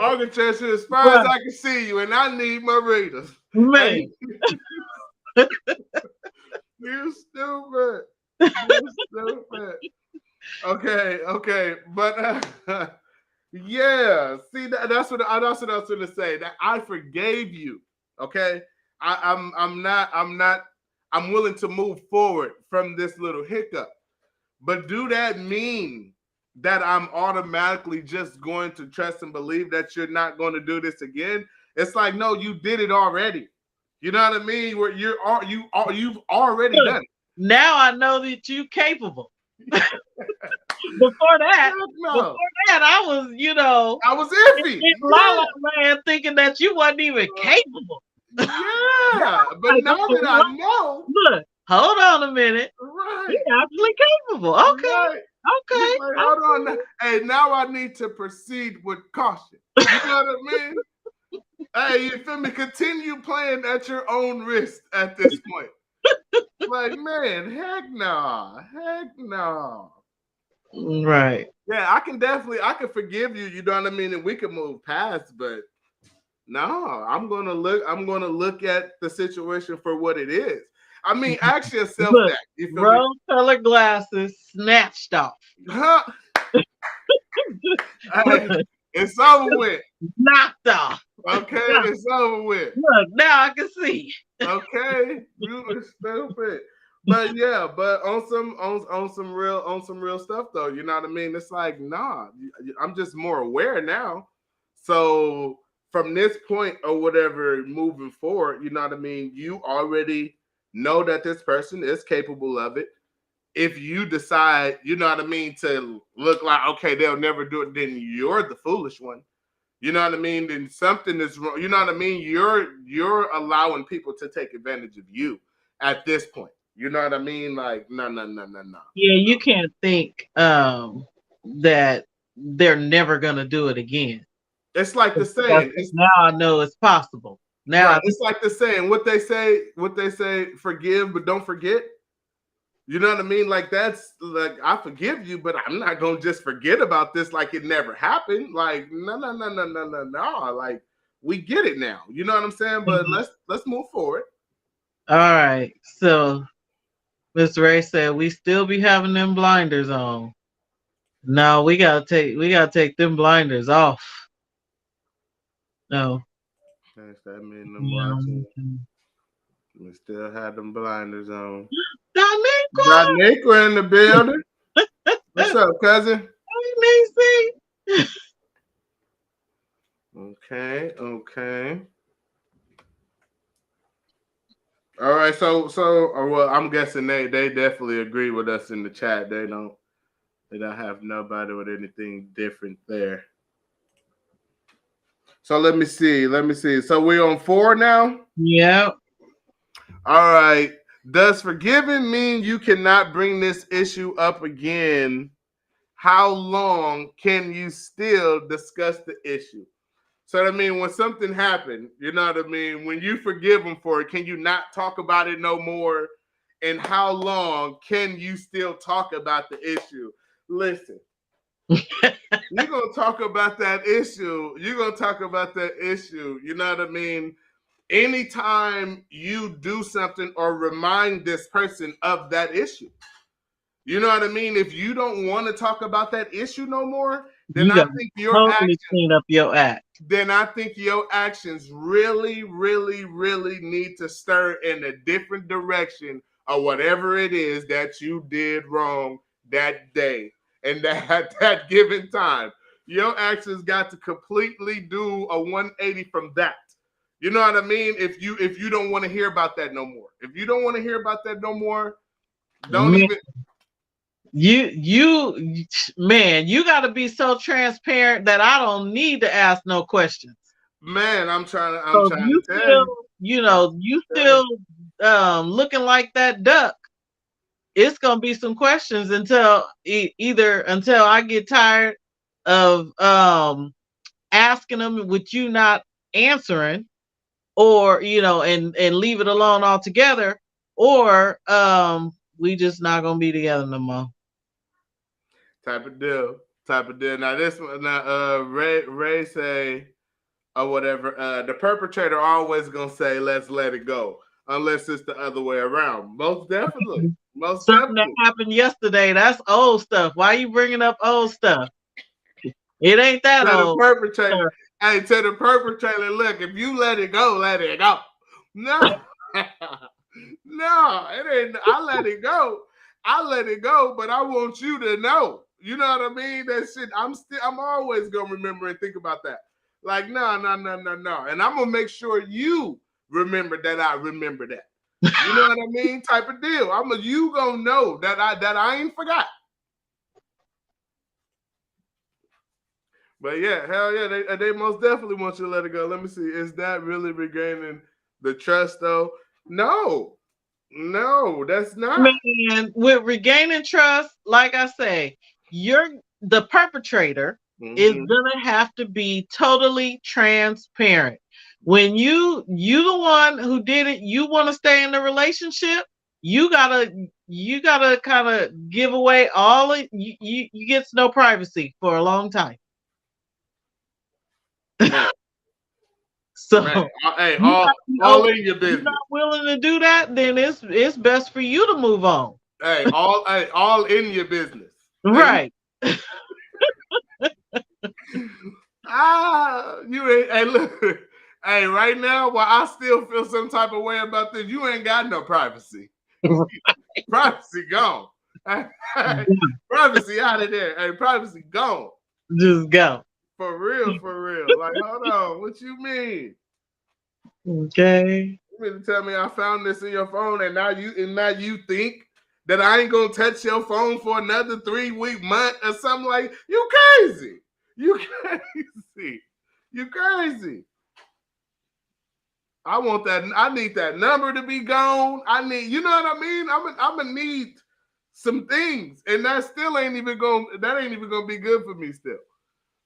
S2: I can trust you as far as I can see you, and I need my readers.
S1: Man.
S2: You stupid. You stupid. Okay, but yeah. See, that's what I was going to say. That I forgave you. Okay, I'm willing to move forward from this little hiccup. But do that mean that I'm automatically just going to trust and believe that you're not going to do this again? It's like, no, you did it already. You know what I mean? Where you've already done it.
S1: Now I know that you're capable. Before that, I was,
S2: I was iffy.
S1: La La Land, thinking that you wasn't even capable.
S2: Yeah, but now that I know,
S1: look, hold on a minute.
S2: Right,
S1: you're actually capable. Okay,
S2: right.
S1: Okay.
S2: Like, hold on. Hey, now I need to proceed with caution. You know what I mean? Hey, you feel me? Continue playing at your own risk at this point. Like, man, heck no.
S1: Right.
S2: Yeah, I can forgive you, you know what I mean, and we can move past, but no, I'm gonna look at the situation for what it is. I mean, ask yourself that. You feel
S1: rose-colored glasses snatched off.
S2: Huh? Hey, it's over with.
S1: Knocked off.
S2: Okay, it's over with.
S1: Look, now I can see.
S2: Okay, you are stupid. But yeah, but on some real stuff though, you know what I mean? It's like, nah, I'm just more aware now. So from this point or whatever, moving forward, you know what I mean? You already know that this person is capable of it. If you decide, you know what I mean, to look like, okay, they'll never do it, then you're the foolish one. You know what I mean? Then something is wrong. You know what I mean? You're allowing people to take advantage of you at this point. You know what I mean? Like, no.
S1: Yeah, you can't think that they're never gonna do it again.
S2: It's like the saying.
S1: Now I know it's possible. Now
S2: right, it's like the saying. What they say, forgive but don't forget. You know what I mean? Like that's like I forgive you, but I'm not gonna just forget about this like it never happened. Like no. Like we get it now. You know what I'm saying? But let's move forward.
S1: All right. So Miss Ray said we still be having them blinders on. No, we gotta take them blinders off. No.
S2: That's that mean them
S1: Yeah.
S2: watching. We still had them blinders on.
S1: Doniqua!
S2: Doniqua in the building. What's up, cousin?
S1: Hey, Nisi.
S2: Okay. All right, well, I'm guessing they definitely agree with us in the chat. They don't have nobody with anything different there. So let me see. So we're on 4 now?
S1: Yep.
S2: All right. Does forgiving mean you cannot bring this issue up again? How long can you still discuss the issue? So I mean, when something happened, you know what I mean? When you forgive them for it, can you not talk about it no more? And how long can you still talk about the issue? Listen, you're going to talk about that issue. You're going to talk about that issue. You know what I mean? Anytime you do something or remind this person of that issue, you know what I mean? If you don't want to talk about that issue no more, then
S1: You
S2: I
S1: gotta
S2: think your
S1: totally
S2: actions
S1: clean up your act.
S2: then I think your actions really, really, really need to stir in a different direction of whatever it is that you did wrong that day and that at that given time. Your actions got to completely do a 180 from that. You know what I mean? If you don't want to hear about that no more. If you don't want to hear about that no more, don't
S1: Man,
S2: even
S1: man, you gotta be so transparent that I don't need to ask no questions.
S2: man, I'm trying
S1: So
S2: to
S1: you
S2: tell
S1: still,
S2: you.
S1: you still looking like that duck. It's gonna be some questions until either until I get tired of asking them with you not answering, or and leave it alone altogether, or we just not gonna be together no more.
S2: Type of deal. Now this one, now Ray say or whatever. The perpetrator always gonna say, "Let's let it go," unless it's the other way around. Most definitely. Most
S1: Something that
S2: definitely.
S1: happened yesterday, that's old stuff. Why you bringing up old stuff? It ain't that
S2: To the
S1: old.
S2: perpetrator, hey, to the perpetrator, look, if you let it go, let it go. No, no, it ain't. I let it go. I let it go, but I want you to know. You know what I mean? That shit. I'm always gonna remember and think about that. Like, no. And I'm gonna make sure you remember that I remember that. You know what I mean? Type of deal. You gonna know that I ain't forgot. But yeah, hell yeah, they most definitely want you to let it go. Let me see. Is that really regaining the trust though? No, that's not.
S1: Man, with regaining trust, like I say, you're the perpetrator is
S2: Mm-hmm.
S1: gonna have to be totally transparent. When you the one who did it, you want to stay in the relationship, you gotta kind of give away all of you get no privacy for a long time.
S2: Man, man.
S1: So
S2: Hey,
S1: you gotta be
S2: all
S1: open.
S2: in your
S1: If you're
S2: business.
S1: not willing to do that, then it's best for you to move on.
S2: Hey, all in your business.
S1: Right.
S2: You ain't. Hey, look. Hey, right now, while I still feel some type of way about this, you ain't got no privacy. Privacy gone. Privacy out of there. Hey, privacy gone.
S1: Just go.
S2: For real, for real. Like, hold on. What you mean?
S1: Okay.
S2: You mean to tell me I found this in your phone and now you think that I ain't gonna touch your phone for another 3-week month or something like you crazy. You crazy. You crazy. I want that. I need that number to be gone. I need, you know what I mean? I'm gonna need some things, and that ain't even gonna be good for me still.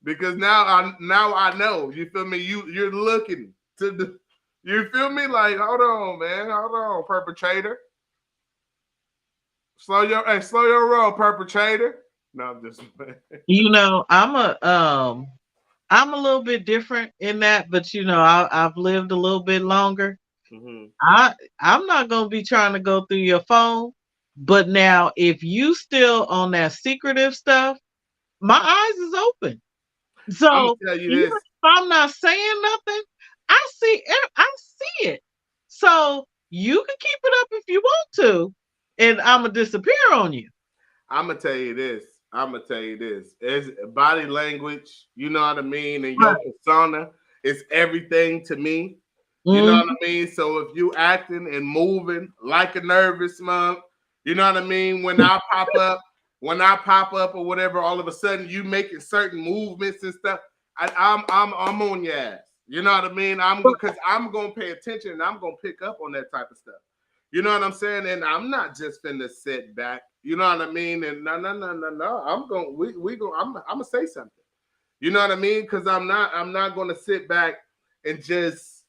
S2: Because now I know. You feel me? You're looking to the. You feel me? Like, hold on, man. Hold on, perpetrator. slow your roll, perpetrator. No, I'm just
S1: You know, I'm a little bit different in that, but you know, I've lived a little bit longer.
S2: mm-hmm.
S1: I'm not gonna be trying to go through your phone. But now, if you still on that secretive stuff, my eyes is open.
S2: I'm gonna
S1: So
S2: tell you
S1: even
S2: this.
S1: if I'm not saying nothing, I see it. So you can keep it up if you want to, and I'm gonna disappear on you.
S2: I'm gonna tell you this. I'm gonna tell you this. It's body language. You know what I mean, and your
S1: Right.
S2: persona is everything to me. You know what
S1: Mhm.
S2: I mean. So if you acting and moving like a nervous monk, you know what I mean. When I pop up or whatever, all of a sudden you making certain movements and stuff. I'm on your ass. You know what I mean. Because I'm gonna pay attention and I'm gonna pick up on that type of stuff. You know what I'm saying? And I'm not just finna sit back. You know what I mean? And no. I'm going. We go. I'm gonna say something. You know what I mean? Because I'm not gonna sit back and just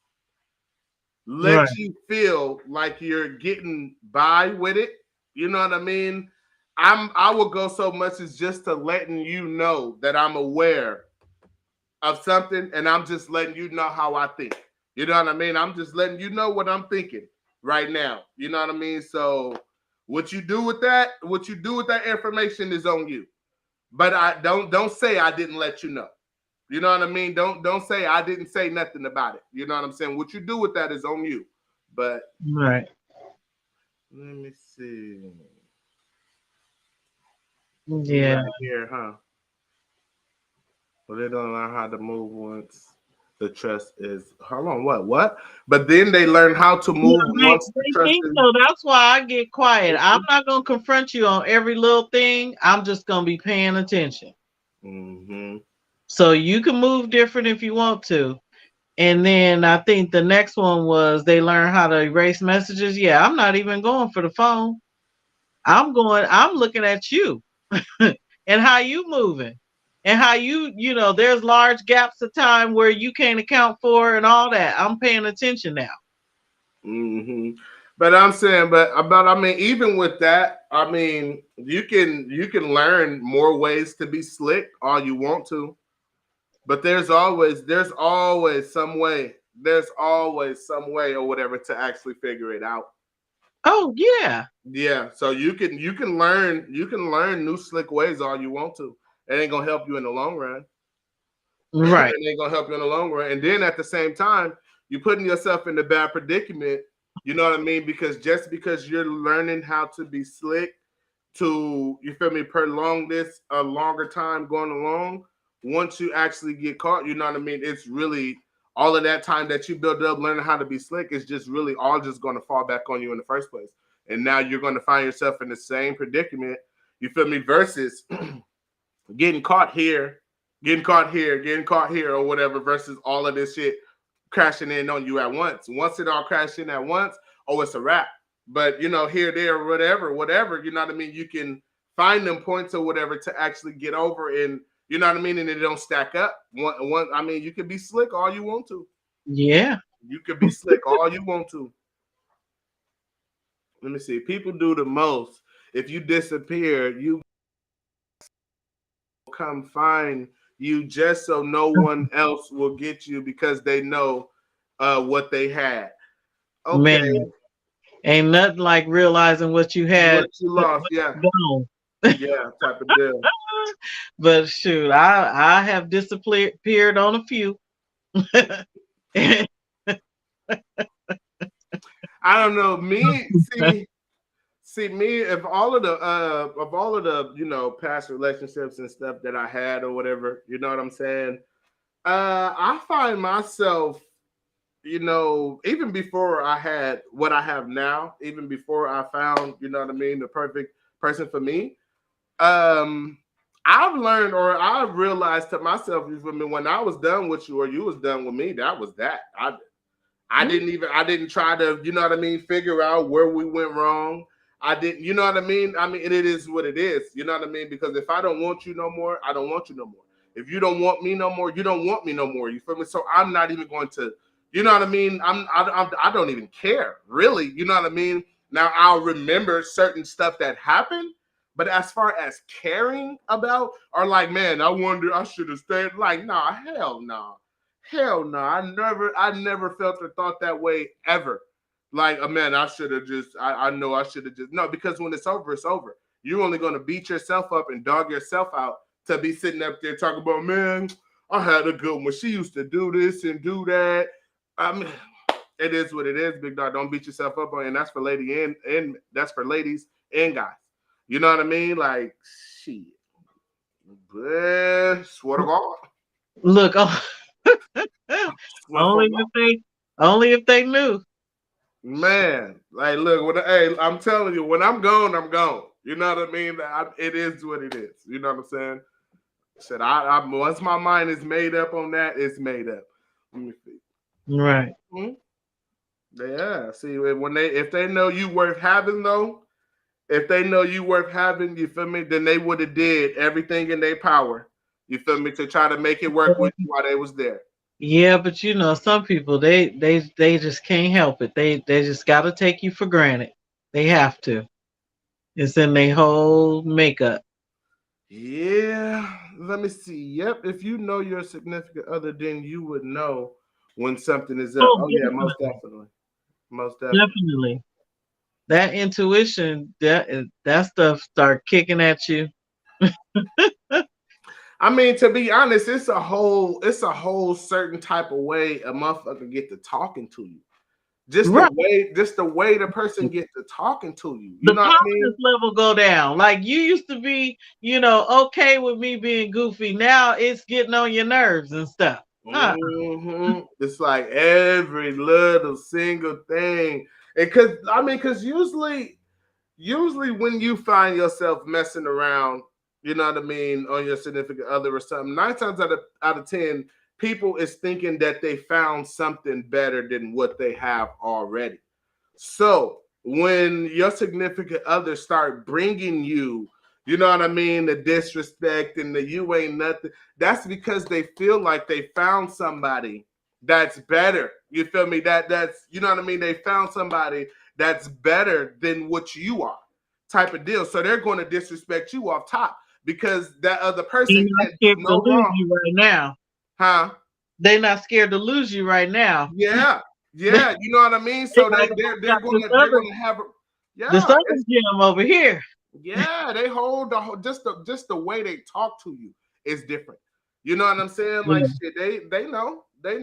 S2: let
S1: Right.
S2: you feel like you're getting by with it. You know what I mean? I will go so much as just to letting you know that I'm aware of something and I'm just letting you know how I think. You know what I mean? I'm just letting you know what I'm thinking right now. You know what I mean? So what you do with that information is on you. But I don't say I didn't let you know. You know what I mean? Don't say I didn't say nothing about it. You know what I'm saying? What you do with that is on you. But
S1: Right.
S2: let me see. We
S1: Yeah.
S2: right here, huh? Well, they don't learn how to move once the trust is. Hold on, what? But then they learn how to
S1: Yeah,
S2: move
S1: they,
S2: once the
S1: they
S2: trust
S1: think
S2: is.
S1: so. That's why I get quiet. I'm not gonna confront you on every little thing. I'm just gonna be paying attention.
S2: Mm-hmm.
S1: So you can move different if you want to. And then I think the next one was they learn how to erase messages. Yeah, I'm not even going for the phone. I'm looking at you and how you moving and how you know, there's large gaps of time where you can't account for and all that. I'm paying attention now.
S2: Mm-hmm. But I'm saying, but I mean, even with that, I mean, you can learn more ways to be slick all you want to. But there's always some way. There's always some way or whatever to actually figure it out.
S1: Oh yeah.
S2: Yeah, so you can learn new slick ways all you want to. It ain't gonna help you in the long run.
S1: Right.
S2: It ain't gonna help you in the long run. And then at the same time, you're putting yourself in a bad predicament. You know what I mean? Because just because you're learning how to be slick to you feel me prolong this a longer time going along, once you actually get caught, you know what I mean? It's really all of that time that you build up learning how to be slick is just really all just going to fall back on you in the first place. And now you're going to find yourself in the same predicament, you feel me, versus getting caught here, getting caught here, or whatever, versus all of this shit crashing in on you at once. Once it all crashes in at once, oh, it's a wrap. But here, there, whatever, you know what I mean? You can find them points or whatever to actually get over and you know what I mean, and it don't stack up. I mean, you can be slick all you want to.
S1: Yeah.
S2: You could be slick all you want to. Let me see. People do the most. If you disappear, you come find you just so no one else will get you because they know what they had. Okay,
S1: Man, ain't nothing like realizing what you had
S2: what you lost, yeah,
S1: gone.
S2: yeah, type of deal.
S1: But shoot, I have disappeared on a few.
S2: I don't know. Me, see me. Of all of the past relationships and stuff that I had or whatever, you know what I'm saying. I find myself, even before I had what I have now, even before I found, you know what I mean, the perfect person for me. Um, I've learned or I've realized to myself, you feel me, when I was done with you or you was done with me, that was that. I didn't try to, you know what I mean, figure out where we went wrong. I didn't, you know what I mean? I mean, it is what it is, you know what I mean? Because if I don't want you no more, I don't want you no more. If you don't want me no more, you don't want me no more. You feel me? So I'm not even going to, you know what I mean? I don't even care, really. You know what I mean? Now I'll remember certain stuff that happened, but as far as caring about or like, man, I wonder I should have stayed. Like, nah, hell nah. Hell no. I never felt or thought that way ever. Like, man, I should have just I know I should have just no, because when it's over, it's over. You're only gonna beat yourself up and dog yourself out to be sitting up there talking about, man, I had a good one. She used to do this and do that. I mean, it is what it is, big dog. Don't beat yourself up on it. And that's for and that's for ladies and guys. You know what I mean? Like, shit. Swear to God.
S1: Look, oh,
S2: Swear for God.
S1: only if they knew.
S2: Man, like, look, hey, I'm telling you, when I'm gone, I'm gone. You know what I mean? It is what it is. You know what I'm saying? Said once my mind is made up on that, it's made up. Let me see.
S1: Right.
S2: Hmm? Yeah. See, if they know you worth having though, if they know you worth having, you feel me? Then they would have did everything in their power. You feel me, to try to make it work with you while they was there.
S1: Yeah, but you know, some people they just can't help it. They just got to take you for granted. They have to. It's in their whole makeup.
S2: Yeah, let me see. Yep, if you know your significant other, then you would know when something is up.
S1: Oh,
S2: Oh yeah, most
S1: definitely,
S2: definitely, most definitely.
S1: definitely. That intuition, that stuff start kicking at you.
S2: I mean, to be honest, it's a whole certain type of way a motherfucker get to talking to you.
S1: Right.
S2: Just the way the person get to talking to you. You
S1: The
S2: know what I
S1: confidence
S2: mean?
S1: level go down. Like you used to be, okay with me being goofy. Now it's getting on your nerves and stuff.
S2: It's like every little single thing, and because usually when you find yourself messing around, you know what I mean, on your significant other or something, 9 times out of 10, people is thinking that they found something better than what they have already. So when your significant other start bringing you, you know what I mean, the disrespect and the you ain't nothing, that's because they feel like they found somebody that's better. You feel me? That's you know what I mean. They found somebody that's better than what you are, type of deal. So they're going to disrespect you off top because that other
S1: They're
S2: person
S1: not
S2: can't do
S1: scared to
S2: no
S1: lose
S2: wrong,
S1: you right now.
S2: huh?
S1: They're not scared to lose you right now.
S2: Yeah,
S1: They
S2: yeah, you know what I mean. So
S1: like,
S2: they're
S1: got
S2: gonna have a
S1: this
S2: yeah,
S1: other gym over here.
S2: yeah, they hold the just the way they talk to you is different. You know what I'm saying? Like
S1: Yeah.
S2: shit, they know. You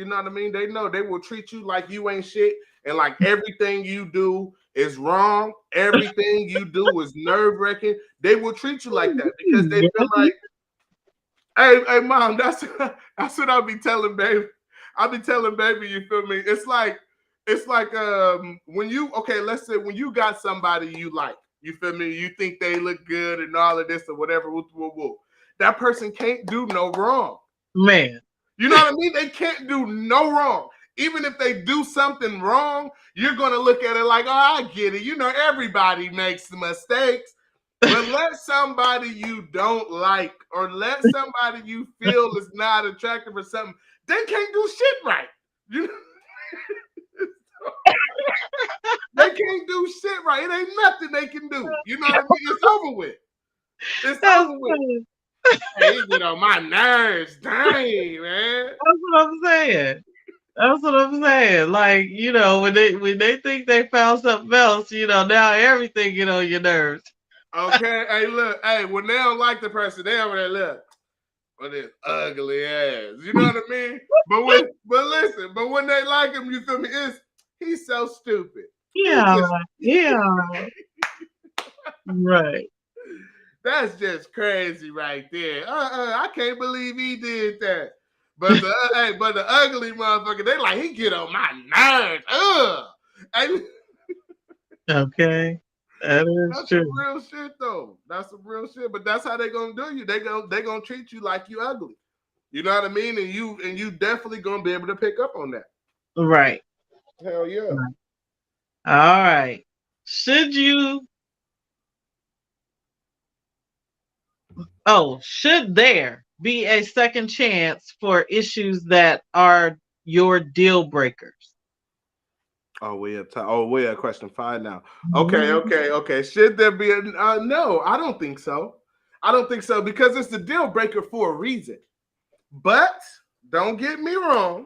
S2: know what I mean? They know they will treat you like you ain't shit, and like everything you do is wrong. Everything you do is nerve wracking. They will treat you like that because they feel like, hey, mom, that's what I'll be telling baby. I'll be telling baby, you feel me? It's like when you let's say when you got somebody you like, you feel me? You think they look good and all of this or whatever, woo, woo, woo. That person can't do no wrong.
S1: Man.
S2: You know what I mean? They can't do no wrong. Even if they do something wrong, you're gonna look at it like, oh, I get it. You know, everybody makes mistakes. But let somebody you don't like or let somebody you feel is not attractive or something, they can't do shit right. You they can't do shit right. It ain't nothing they can do. You know what I mean? It's over with. It's
S1: That's
S2: over with.
S1: funny.
S2: Hey, you get on my nerves. Dang, man.
S1: That's what I'm saying. That's what I'm saying. Like, when they think they found something else, now everything get on your nerves.
S2: Okay, hey, look, hey, when they don't like the person, they over there look. With his ugly ass. You know what I mean? But when they like him, you feel me? He's so stupid. He's
S1: Yeah,
S2: just
S1: yeah, right.
S2: that's just crazy right there. I can't believe he did that. But the ugly motherfucker, they like he get on my nerves. Ugh. And
S1: Okay, that is
S2: that's some
S1: true.
S2: real shit though. That's some real shit. But that's how they gonna do you. They gonna treat you like you ugly. You know what I mean? And you definitely gonna be able to pick up on that.
S1: Right.
S2: Hell yeah.
S1: Right. All right. Should you? Oh, should there be a second chance for issues that are your deal breakers?
S2: Oh, we at we at question 5 now. Okay,
S1: Mhm.
S2: okay, okay. Should there be a no? I don't think so. I don't think so because it's the deal breaker for a reason. But don't get me wrong.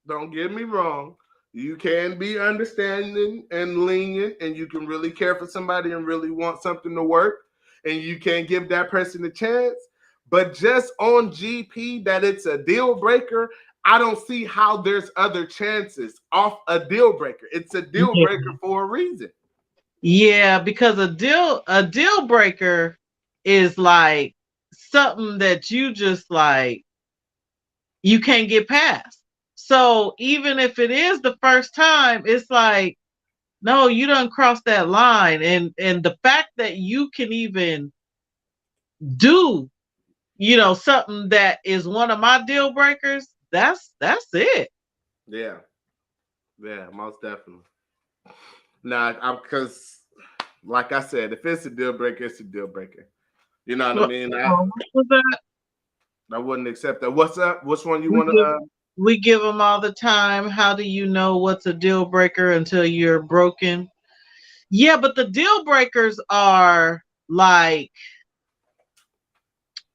S2: Don't get me wrong. You can be understanding and lenient, and you can really care for somebody and really want something to work, and you can give that person a chance. But just on GP that it's a deal breaker, I don't see how there's other chances off a deal breaker. It's a deal
S1: Yeah.
S2: breaker for a reason.
S1: Yeah, because a deal breaker is like something that you just like you can't get past. So even if it is the first time, it's like, no, you don't cross that line. And the fact that you can even do, something that is one of my deal breakers, that's it.
S2: Yeah, yeah, most definitely. Nah, because like I said, if it's a deal breaker, it's a deal breaker. You know what I
S1: Well,
S2: mean?
S1: what was that?
S2: I wouldn't accept that. What's up? Which one you
S1: We
S2: want to?
S1: give we give them all the time. How do you know what's a deal breaker until you're broken? Yeah, but the deal breakers are like,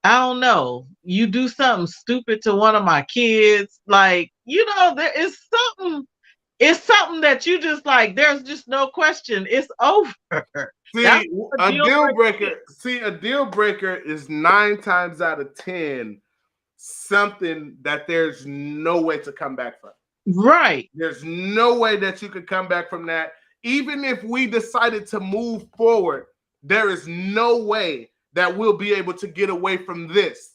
S1: I don't know. You do something stupid to one of my kids, like, there is something. It's something that you just like. There's just no question. It's over. That's
S2: See
S1: what a
S2: a
S1: deal
S2: deal
S1: breaker
S2: breaker.
S1: is.
S2: See a deal breaker is 9 times out of 10 something that there's no way to come back from.
S1: Right.
S2: There's no way that you could come back from that. Even if we decided to move forward, there is no way that we'll be able to get away from this.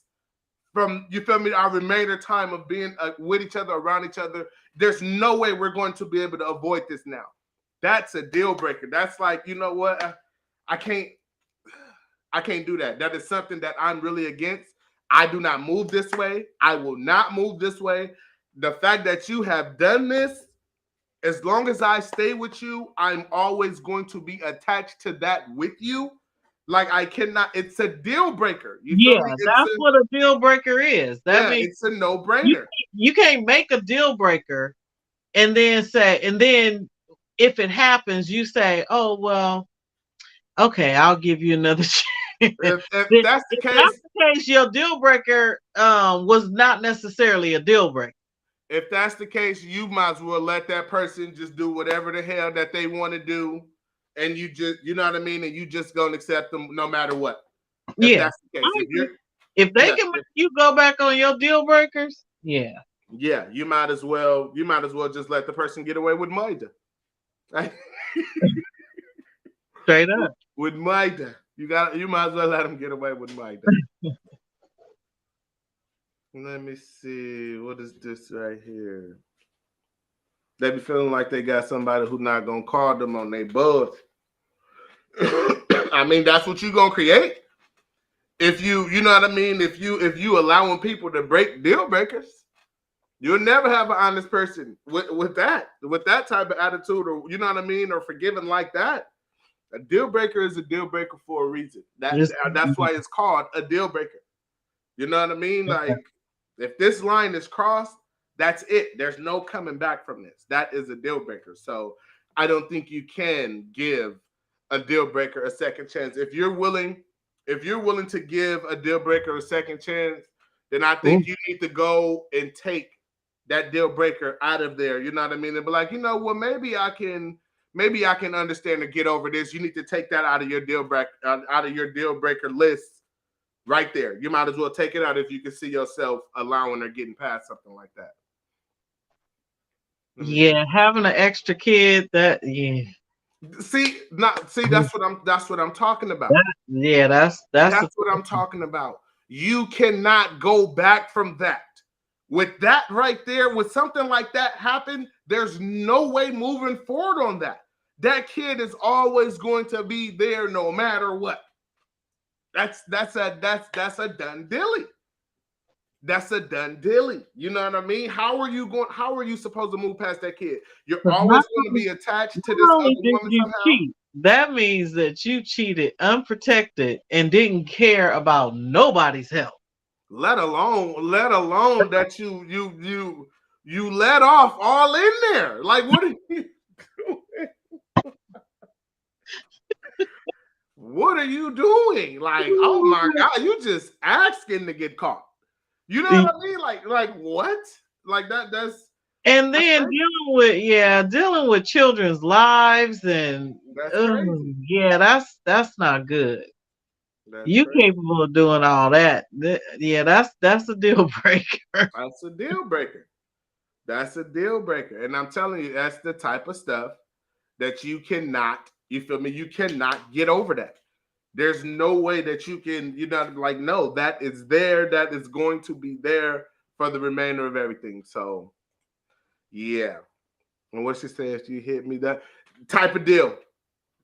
S2: From you feel me, our remainder time of being with each other, around each other. There's no way we're going to be able to avoid this now. That's a deal breaker. That's like, you know what? I can't I can't do that. That is something that I'm really against. I do not move this way. I will not move this way. The fact that you have done this, as long as I stay with you, I'm always going to be attached to that with you. Like I cannot, it's a deal breaker. You feel
S1: Yeah,
S2: me?
S1: that's what a deal breaker is. That
S2: Yeah,
S1: means
S2: it's a
S1: you
S2: no-brainer.
S1: you can't make a deal breaker and then if it happens, you say, "Oh well, okay, I'll give you another chance."
S2: If
S1: Then
S2: that's the
S1: if that's
S2: case,
S1: the case, your deal breaker was not necessarily a deal breaker.
S2: if that's the case, you might as well let that person just do whatever the hell that they want to do, and you just, you know what I mean, and you just gonna accept them no matter what. If
S1: Yeah,
S2: that's the case,
S1: I
S2: if
S1: agree.
S2: you're,
S1: If they
S2: yeah,
S1: can make you go back on your deal breakers, yeah,
S2: yeah, you might as well just let the person get away with murder.
S1: straight up.
S2: With murder, you might as well let them get away with murder. Let me see, what is this right here? They be feeling like they got somebody who's not gonna call them on their buzz. I mean, that's what you gonna create. If you know what I mean. If you allowing people to break deal breakers, you'll never have an honest person with that type of attitude, or you know what I mean, or forgiving like that. A deal breaker is a deal breaker for a reason.
S1: Just
S2: That's why it's called a deal breaker. You know what I mean? Like if this line is crossed, that's it. There's no coming back from this. That is a deal breaker. So I don't think you can give a deal breaker a second chance. If you're willing to give a deal breaker a second chance, then I
S1: ooh,
S2: think you need to go and take that deal breaker out of there. You know what I mean? And be like, well, maybe I can understand or get over this. You need to take that out of your deal breaker list right there. You might as well take it out if you can see yourself allowing or getting past something like that. Let me see.
S1: yeah, having an extra kid, that yeah,
S2: See, that's what I'm talking about.
S1: yeah, that's
S2: That's what I'm talking about. You cannot go back from that. With that right there, with something like that happen, there's no way moving forward on that. That kid is always going to be there no matter what. That's a done dilly. That's a done dilly. You know what I mean? How are you supposed to move past that kid? You're
S1: because
S2: always going to be attached to this
S1: not
S2: other
S1: only did
S2: woman
S1: you
S2: somehow.
S1: cheat, that means that you cheated unprotected and didn't care about nobody's health.
S2: Let alone that you let off all in there. Like what are you what are you doing? Like, oh my God, you just asking to get caught. You know what I mean? Like what? Like
S1: And
S2: that's
S1: then
S2: crazy.
S1: dealing with children's lives and
S2: That's crazy.
S1: yeah, that's not good.
S2: That's
S1: You
S2: crazy.
S1: capable of doing all that. Yeah, that's a deal breaker.
S2: That's a deal breaker. That's a deal breaker. And I'm telling you, that's the type of stuff that you cannot, you feel me? You cannot get over that. There's no way that you can, like, no, that is there. That is going to be there for the remainder of everything. So, yeah. And what she says, you hit me, that type of deal.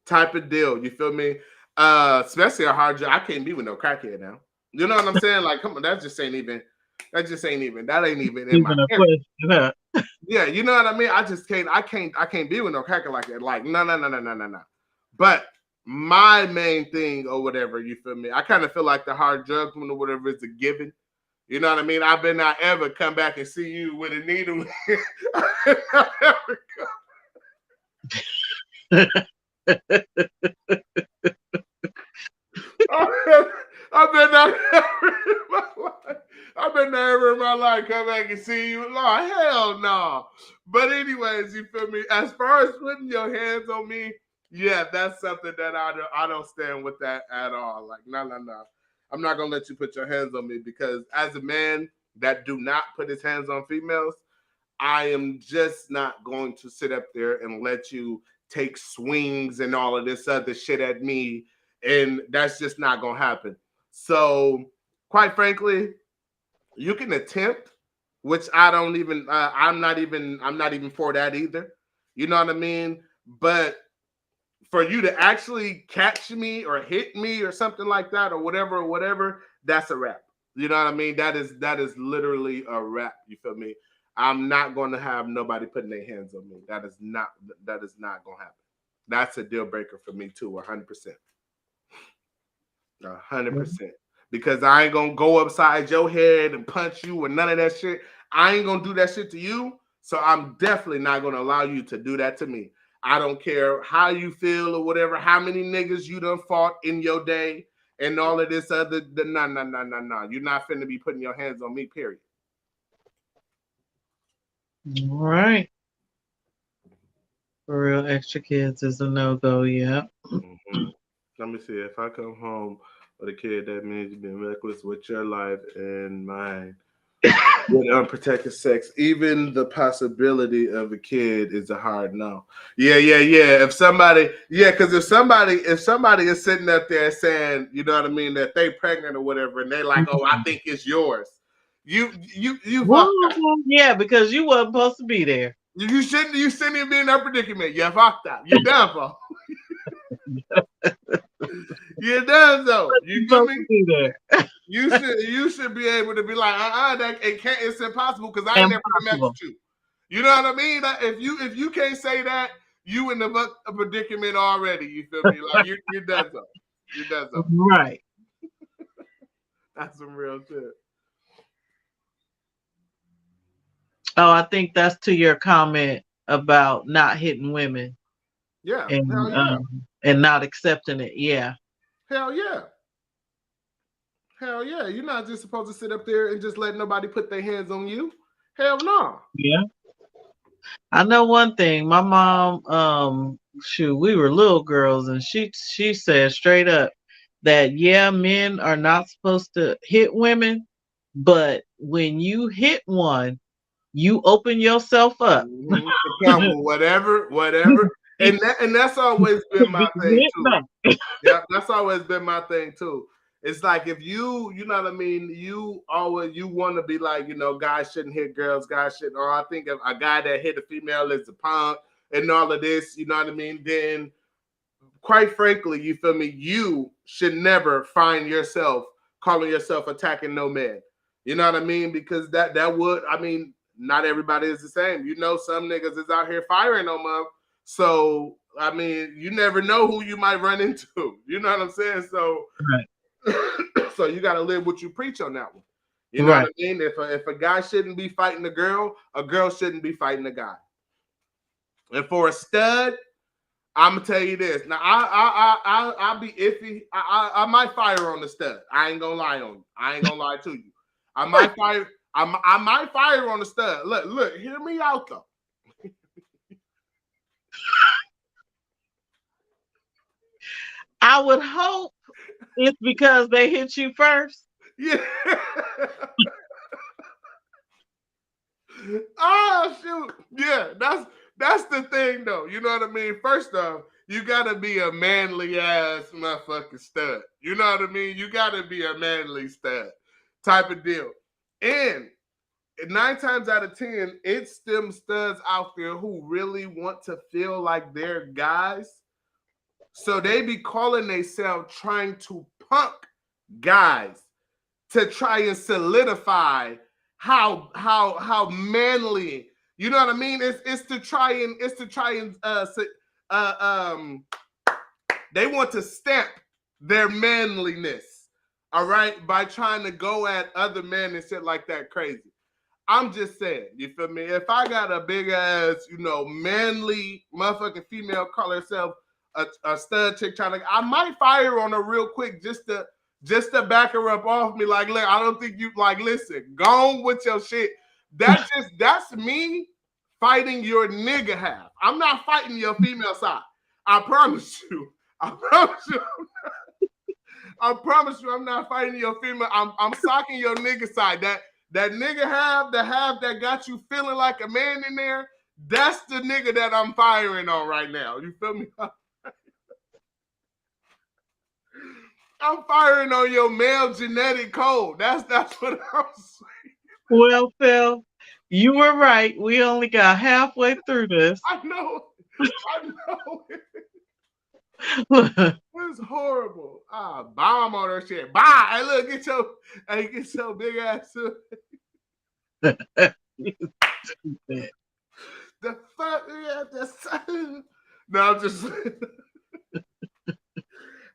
S2: Type of deal. You feel me? Especially a hard job. I can't be with no crackhead now. You know what I'm saying? Like, come on, that ain't even that ain't even in my
S1: Even a
S2: area.
S1: question. Huh?
S2: Yeah, you know what I mean? I can't be with no cracker like that. Like, no. But my main thing or whatever, you feel me? I kind of feel like the hard drugs one or whatever is a given. You know what I mean? I better not ever come back and see you with a needle. I bet not ever in my life. I bet not ever in my life come back and see you. Lord, hell no. But anyways, you feel me? As far as putting your hands on me, yeah, that's something that I don't stand with that at all. Like, no. I'm not gonna let you put your hands on me because as a man that do not put his hands on females, I am just not going to sit up there and let you take swings and all of this other shit at me. And that's just not going to happen. So, quite frankly, you can attempt, which I don't even, I'm not even for that either. You know what I mean? But for you to actually catch me or hit me or something like that or whatever, that's a wrap. You know what I mean? That is literally a wrap. You feel me? I'm not going to have nobody putting their hands on me. That is not going to happen. That's a deal breaker for me too, 100%. 100%. Because I ain't going to go upside your head and punch you or none of that shit. I ain't going to do that shit to you. So I'm definitely not going to allow you to do that to me. I don't care how you feel or whatever, how many niggas you done fought in your day and all of this other. No. You're not finna be putting your hands on me, period.
S1: All right. For real, extra kids is a no go. Yeah.
S2: Mm-hmm. Let me see. If I come home with a kid, that means you've been reckless with your life and mine. With unprotected sex, even the possibility of a kid is a hard no. Yeah. Because if somebody is sitting up there saying, you know what I mean, that they pregnant or whatever, and they like, oh, I think it's yours. You
S1: Well,
S2: fucked up.
S1: yeah, because you wasn't supposed to be there.
S2: You shouldn't even be in that predicament. You fucked up. You're done for. You're done though.
S1: You
S2: You feel
S1: supposed
S2: me?
S1: to be there.
S2: You should be able to be like, that it's impossible because I ain't never met
S1: Impossible.
S2: you. You know what I mean? If you can't say that, you in the predicament already. You feel me? Like you're done so. You're done so.
S1: Right.
S2: That's some real shit.
S1: Oh, I think that's to your comment about not hitting women
S2: Yeah. Hell yeah.
S1: and not accepting it. Yeah.
S2: Hell yeah. Hell yeah. You're not just supposed to sit up there and just let nobody put their hands on you. Hell no.
S1: Yeah. I know one thing. My mom, shoot, we were little girls, and she said straight up that yeah, men are not supposed to hit women, but when you hit one, you open yourself up.
S2: Mm-hmm. Whatever. And that's always been my thing
S1: Hit
S2: too.
S1: back.
S2: Yeah, that's always been my thing too. It's like if you know what I mean, you want to be like, guys shouldn't hit girls, guys shouldn't. Or I think if a guy that hit a female is a punk and all of this, you know what I mean, then quite frankly, you feel me, you should never find yourself calling yourself attacking no man. You know what I mean? Because that would, I mean, not everybody is the same. Some niggas is out here firing on them. So I mean, you never know who you might run into. You know what I'm saying? So,
S1: Right.
S2: so you got to live what you preach on that one. You know
S1: Right.
S2: what I mean? If a guy shouldn't be fighting a girl shouldn't be fighting a guy. And for a stud, I'm gonna tell you this. Now I'll be iffy. I might fire on the stud. I ain't gonna lie on you. I ain't gonna lie to you. I might fire. I might fire on the stud. Look, hear me out though.
S1: I would hope it's because they hit you first.
S2: Yeah. Oh shoot. Yeah, that's the thing though. You know what I mean? First off, you gotta be a manly ass motherfucking stud. You know what I mean? You gotta be a manly stud type of deal. And 9 times out of 10, it's them studs out there who really want to feel like they're guys. So they be calling themselves trying to punk guys to try and solidify how manly, you know what I mean? It's to try and they want to stamp their manliness, all right, by trying to go at other men and shit like that crazy. I'm just saying, you feel me? If I got a big ass, manly motherfucking female call herself a stud chick trying to, I might fire on her real quick just to back her up off me. Like, look, I don't think you like. Listen, go on with your shit. That's me fighting your nigga half. I'm not fighting your female side. I promise you. I promise you. I promise you, I'm not fighting your female. I'm socking your nigga side. That nigga half, the half that got you feeling like a man in there, that's the nigga that I'm firing on right now. You feel me? I'm firing on your male genetic code. That's what I'm saying.
S1: Well, Phil, you were right. We only got halfway through this.
S2: I know. It's horrible. Bomb on her shit. Bye. Hey, look, get your big ass. The fuck? No, I'm just.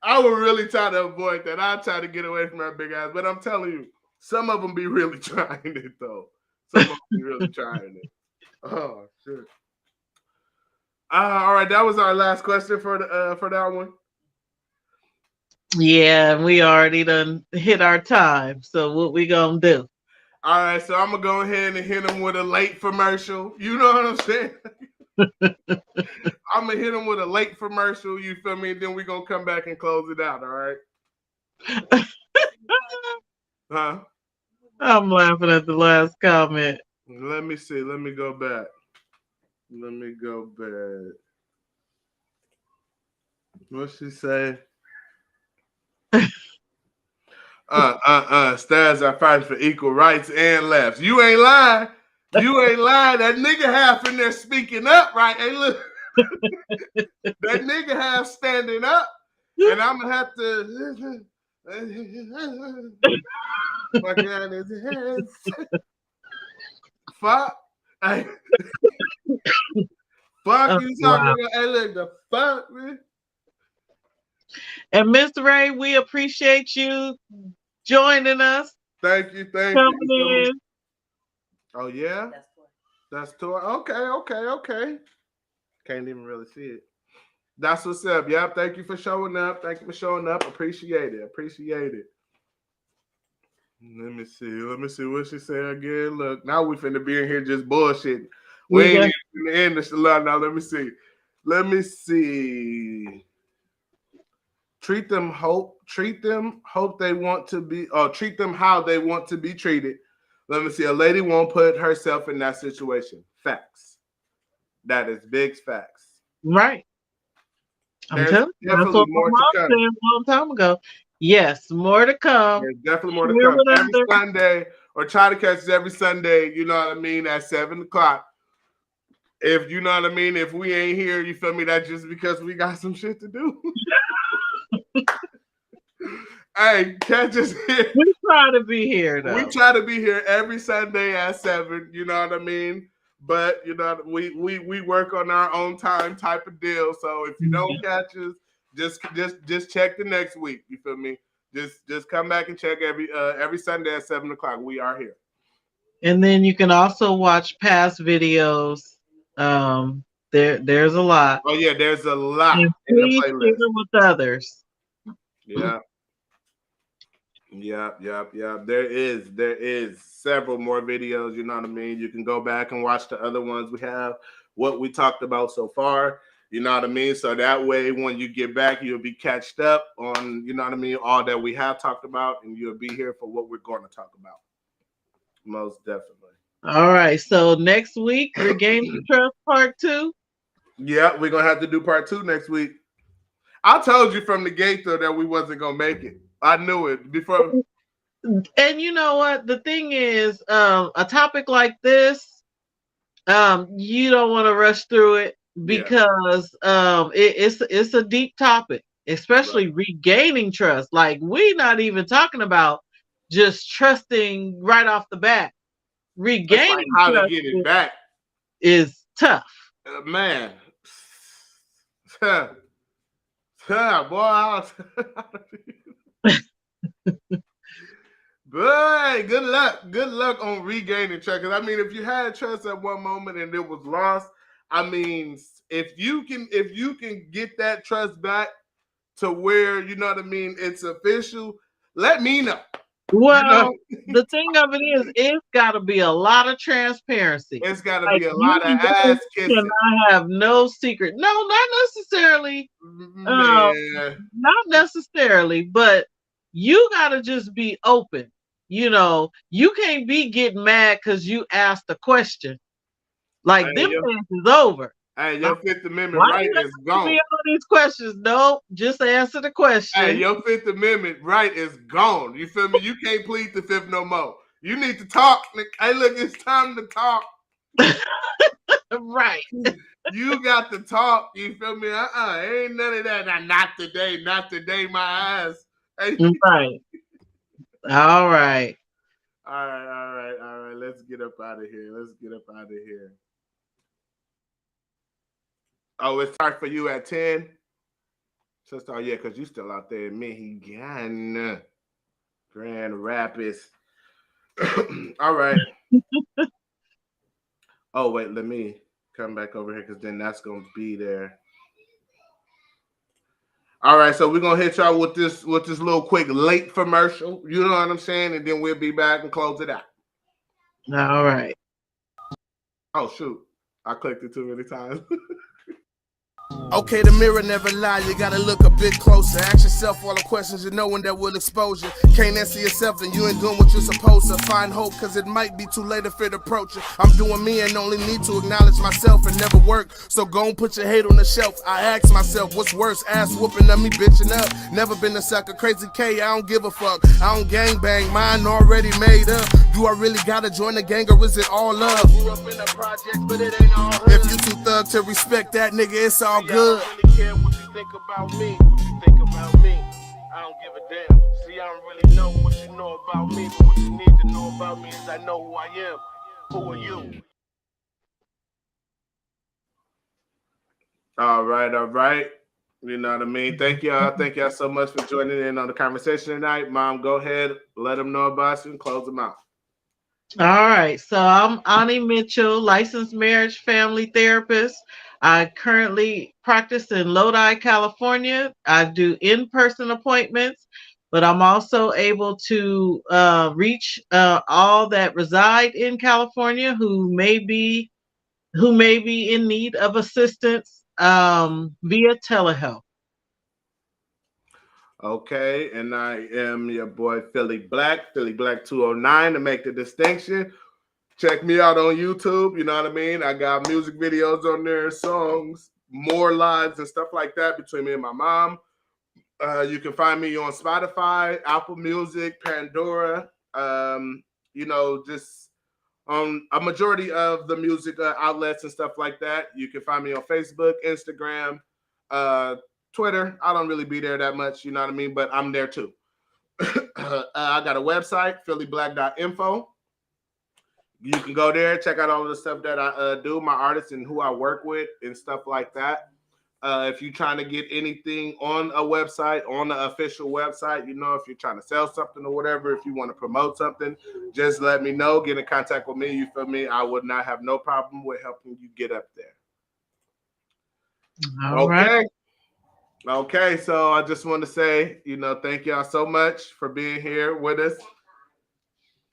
S2: I would really try to avoid that. I try to get away from her big ass, but I'm telling you, some of them be really trying it though. Some of them be really trying it. Oh shit. All right, that was our last question for that one.
S1: Yeah, we already done hit our time. So what we gonna do?
S2: All right, so I'm gonna go ahead and hit him with a late commercial. You know what I'm saying? I'm gonna hit him with a late commercial. You feel me? And then we're gonna come back and close it out. All right? Huh?
S1: I'm laughing at the last comment.
S2: Let me see. Let me go back. What's she say? Stads are fighting for equal rights and lefts. You ain't lying. That nigga half in there speaking up, right? Hey, look. That nigga half standing up. And I'm gonna have to my God, his hands. Fuck. Hey. Fuck you talking about? Hey, look, the fuck, man.
S1: And Miss Ray, we appreciate you joining us.
S2: Thank you.
S1: Coming in.
S2: Oh yeah, that's tour. Okay. Can't even really see it. That's what's up. Yep. Thank you for showing up. Appreciate it. Let me see what she said again. Look, now we finna be in here just bullshitting. We ain't even in the end of the lot now. Let me see. Treat them how they want to be, or treat them how they want to be treated. Let me see. A lady won't put herself in that situation. Facts. That is big facts.
S1: Right. I'm telling you, that's what my mom said a long time ago. Yes, more to come.
S2: There's definitely more to come. Every Sunday, or try to catch us every Sunday, you know what I mean, at 7:00. If you know what I mean, if we ain't here, you feel me, that's just because we got some shit to do. Hey, catch us here.
S1: We try to be here, though.
S2: We try to be here every Sunday at 7, you know what I mean? But, you know, we work on our own time type of deal. So if you don't catch us, just check the next week. You feel me? Just come back and check every Sunday at 7:00. We are here.
S1: And then you can also watch past videos There's a lot.
S2: Oh yeah, there's a lot
S1: And
S2: in the
S1: please share
S2: playlist.
S1: with others.
S2: Yeah. Yep. There is several more videos. You know what I mean. You can go back and watch the other ones we have. What we talked about so far. You know what I mean. So that way, when you get back, you'll be catched up on. You know what I mean. All that we have talked about, and you'll be here for what we're going to talk about. Most definitely.
S1: All right. So next week, Regaining Trust Part 2.
S2: Yeah, we're gonna have to do part 2 next week. I told you from the gate though that we wasn't gonna make it. I knew it before.
S1: And you know what? The thing is, a topic like this, you don't want to rush through it
S2: Yeah,
S1: because it's a deep topic, especially
S2: right.
S1: regaining trust. Like we're not even talking about just trusting right off the bat.
S2: It's like
S1: Regaining
S2: how to
S1: trust
S2: get it back,
S1: is tough.
S2: man. Boy, boy, good luck on regaining trust. Because I mean, if you had trust at one moment and it was lost, I mean, if you can get that trust back to where you know what I mean, it's official. Let me know. You know,
S1: Well, the thing of it is, it's got to be a lot of transparency.
S2: it's got to
S1: Like
S2: be a
S1: you
S2: lot of ass kissing,
S1: cannot have no secret. No, not necessarily. Um,
S2: man.
S1: not necessarily, but you got to just be open. You can't be getting mad because you asked a question. Like
S2: Hey,
S1: them things is over.
S2: your Fifth Amendment
S1: Why
S2: right
S1: you
S2: is
S1: asking me
S2: gone.
S1: all these questions? No, just answer the
S2: Hey,
S1: question.
S2: your Fifth Amendment right is gone. You feel me? You can't plead the fifth no more. You need to talk. Hey, look, it's time to talk.
S1: Right.
S2: You got to talk. You feel me? Ain't none of that. Nah, not today. Not today, my eyes. Hey.
S1: Right. All right.
S2: All right. Let's get up out of here. Oh, it's time for you at 10. Sister, oh yeah, because you still out there in Michigan, Grand Rapids. All right. Oh wait, let me come back over here because then that's gonna be there. All right, so we're gonna hit y'all with this little quick late commercial. You know what I'm saying, and then we'll be back and close it out.
S1: All right.
S2: Oh shoot, I clicked it too many times.
S3: Okay, the mirror never lie, you gotta look a bit closer. Ask yourself all the questions you know one that will expose you. Can't answer yourself, then you ain't doing what you're supposed to. Find hope, cause it might be too late if it approach you. I'm doing me and only need to acknowledge myself and never work. So go and put your hate on the shelf. I ask myself, what's worse? Ass whooping on me bitching up. Never been a sucker, crazy K, I don't give a fuck. I don't gang bang, mine already made up. Do I really gotta join the gang or is it all love? Grew up in a project, but it ain't all hood. If you too thug to respect that nigga, it's all good. I don't really care what you think about me. I don't give a damn. See, I don't really know what you know about me, but what you need to know about me is I know who I am. Who are you?
S2: All right. You know what I mean? Thank y'all so much for joining in on the conversation tonight. Mom, go ahead, let them know about you and close them out.
S1: All right. So I'm Ani Mitchell, licensed marriage family therapist. I currently practice in Lodi, California. I do in-person appointments, but I'm also able to reach all that reside in California who may be in need of assistance via telehealth.
S2: Okay, and I am your boy PhillyBlack, PhillyBlack 209 to make the distinction. Check me out on YouTube, you know what I mean? I got music videos on there, songs, more lives and stuff like that between me and my mom. You can find me on Spotify, Apple Music, Pandora, just on a majority of the music outlets and stuff like that. You can find me on Facebook, Instagram, Twitter. I don't really be there that much, you know what I mean? But I'm there too. I got a website, PhillyBlack.info. You can go there, check out all of the stuff that I do, my artists and who I work with and stuff like that. If you're trying to get anything on a website, on the official website, if you're trying to sell something or whatever, if you want to promote something, just let me know. Get in contact with me. You feel me? I would not have no problem with helping you get up there.
S1: All right.
S2: Okay, so I just want to say, thank y'all so much for being here with us.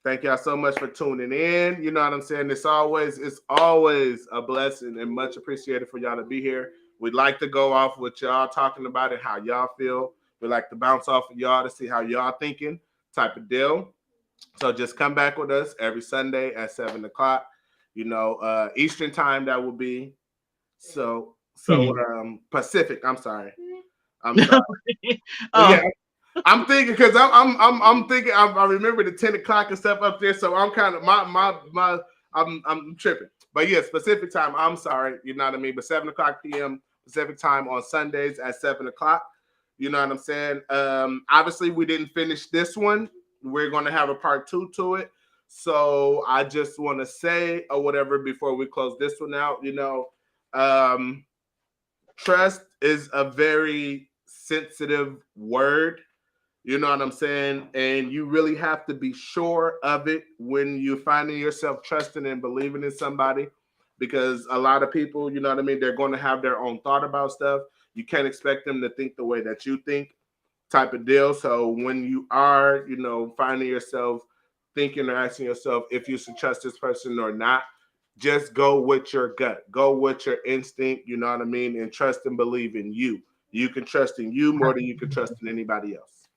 S2: Thank y'all so much for tuning in. You know what I'm saying? It's always a blessing and much appreciated for y'all to be here. We'd like to go off with y'all talking about it, how y'all feel. We like to bounce off of y'all to see how y'all thinking, type of deal. So just come back with us every Sunday at 7 o'clock. Eastern time that will be. So Pacific. I'm sorry.
S1: Oh.
S2: Yeah. I'm thinking because I'm thinking I remember the 10 o'clock and stuff up there, so I'm kind of I'm tripping. But yeah, Pacific time. I'm sorry, you know what I mean. But 7 o'clock p.m. Pacific time on Sundays at 7 o'clock. You know what I'm saying? Obviously, we didn't finish this one. We're going to have a part 2 to it. So I just want to say or whatever before we close this one out. Trust is a very sensitive word. You know what I'm saying? And you really have to be sure of it when you're finding yourself trusting and believing in somebody, because a lot of people, you know what I mean, they're going to have their own thought about stuff. You can't expect them to think the way that you think, type of deal. So when you are, finding yourself thinking or asking yourself if you should trust this person or not, just go with your gut. Go with your instinct, you know what I mean? And trust and believe in you. You can trust in you more than you can trust in anybody else.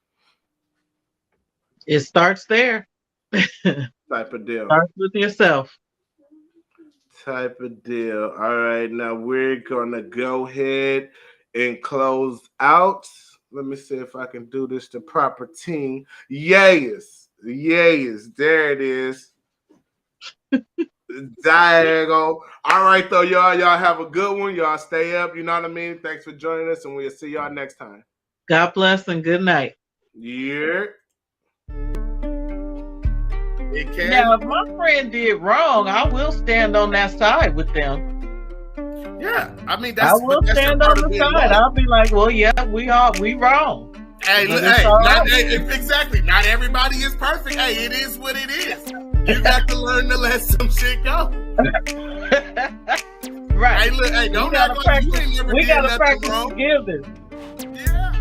S1: It starts there.
S2: Type of deal.
S1: Starts with yourself.
S2: Type of deal. All right, now we're gonna go ahead and close out. Let me see if I can do this the proper team. Yes, there it is. Diago. All right, though, y'all have a good one. Y'all stay up. You know what I mean? Thanks for joining us, and we'll see y'all next time.
S1: God bless and good night.
S2: Yeah.
S1: Now, if my friend did wrong, I will stand on that side with them.
S2: Yeah, I mean,
S1: I will stand on the side. I'll be like, well, yeah, we wrong.
S2: Hey, exactly. Not everybody is perfect. Hey, it is what it is. You got to learn to let some shit go.
S1: Right.
S2: Hey, don't act like you ain't never did nothing
S1: practice
S2: wrong.
S1: Forgiveness.
S2: Yeah.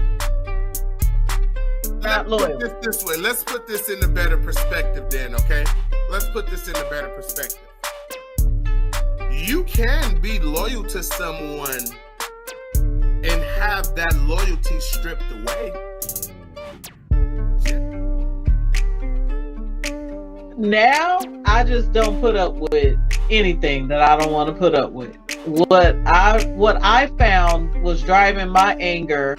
S1: Not loyal.
S2: Let's put this this way. Let's put this in a better perspective then, okay? Let's put this in a better perspective. You can be loyal to someone and have that loyalty stripped away.
S1: Now, I just don't put up with anything that I don't want to put up with. What I found was driving my anger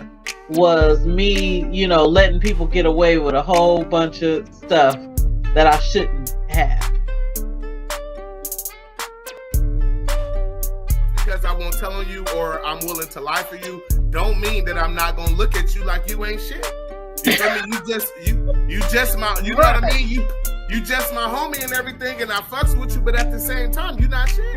S1: was me, letting people get away with a whole bunch of stuff that I shouldn't have.
S2: Because I won't tell on you or I'm willing to lie for you, don't mean that I'm not gonna look at you like you ain't shit. You feel me? You just my, you know what I mean? You just my homie and everything, and I fucks with you, but at the same time, you not shit.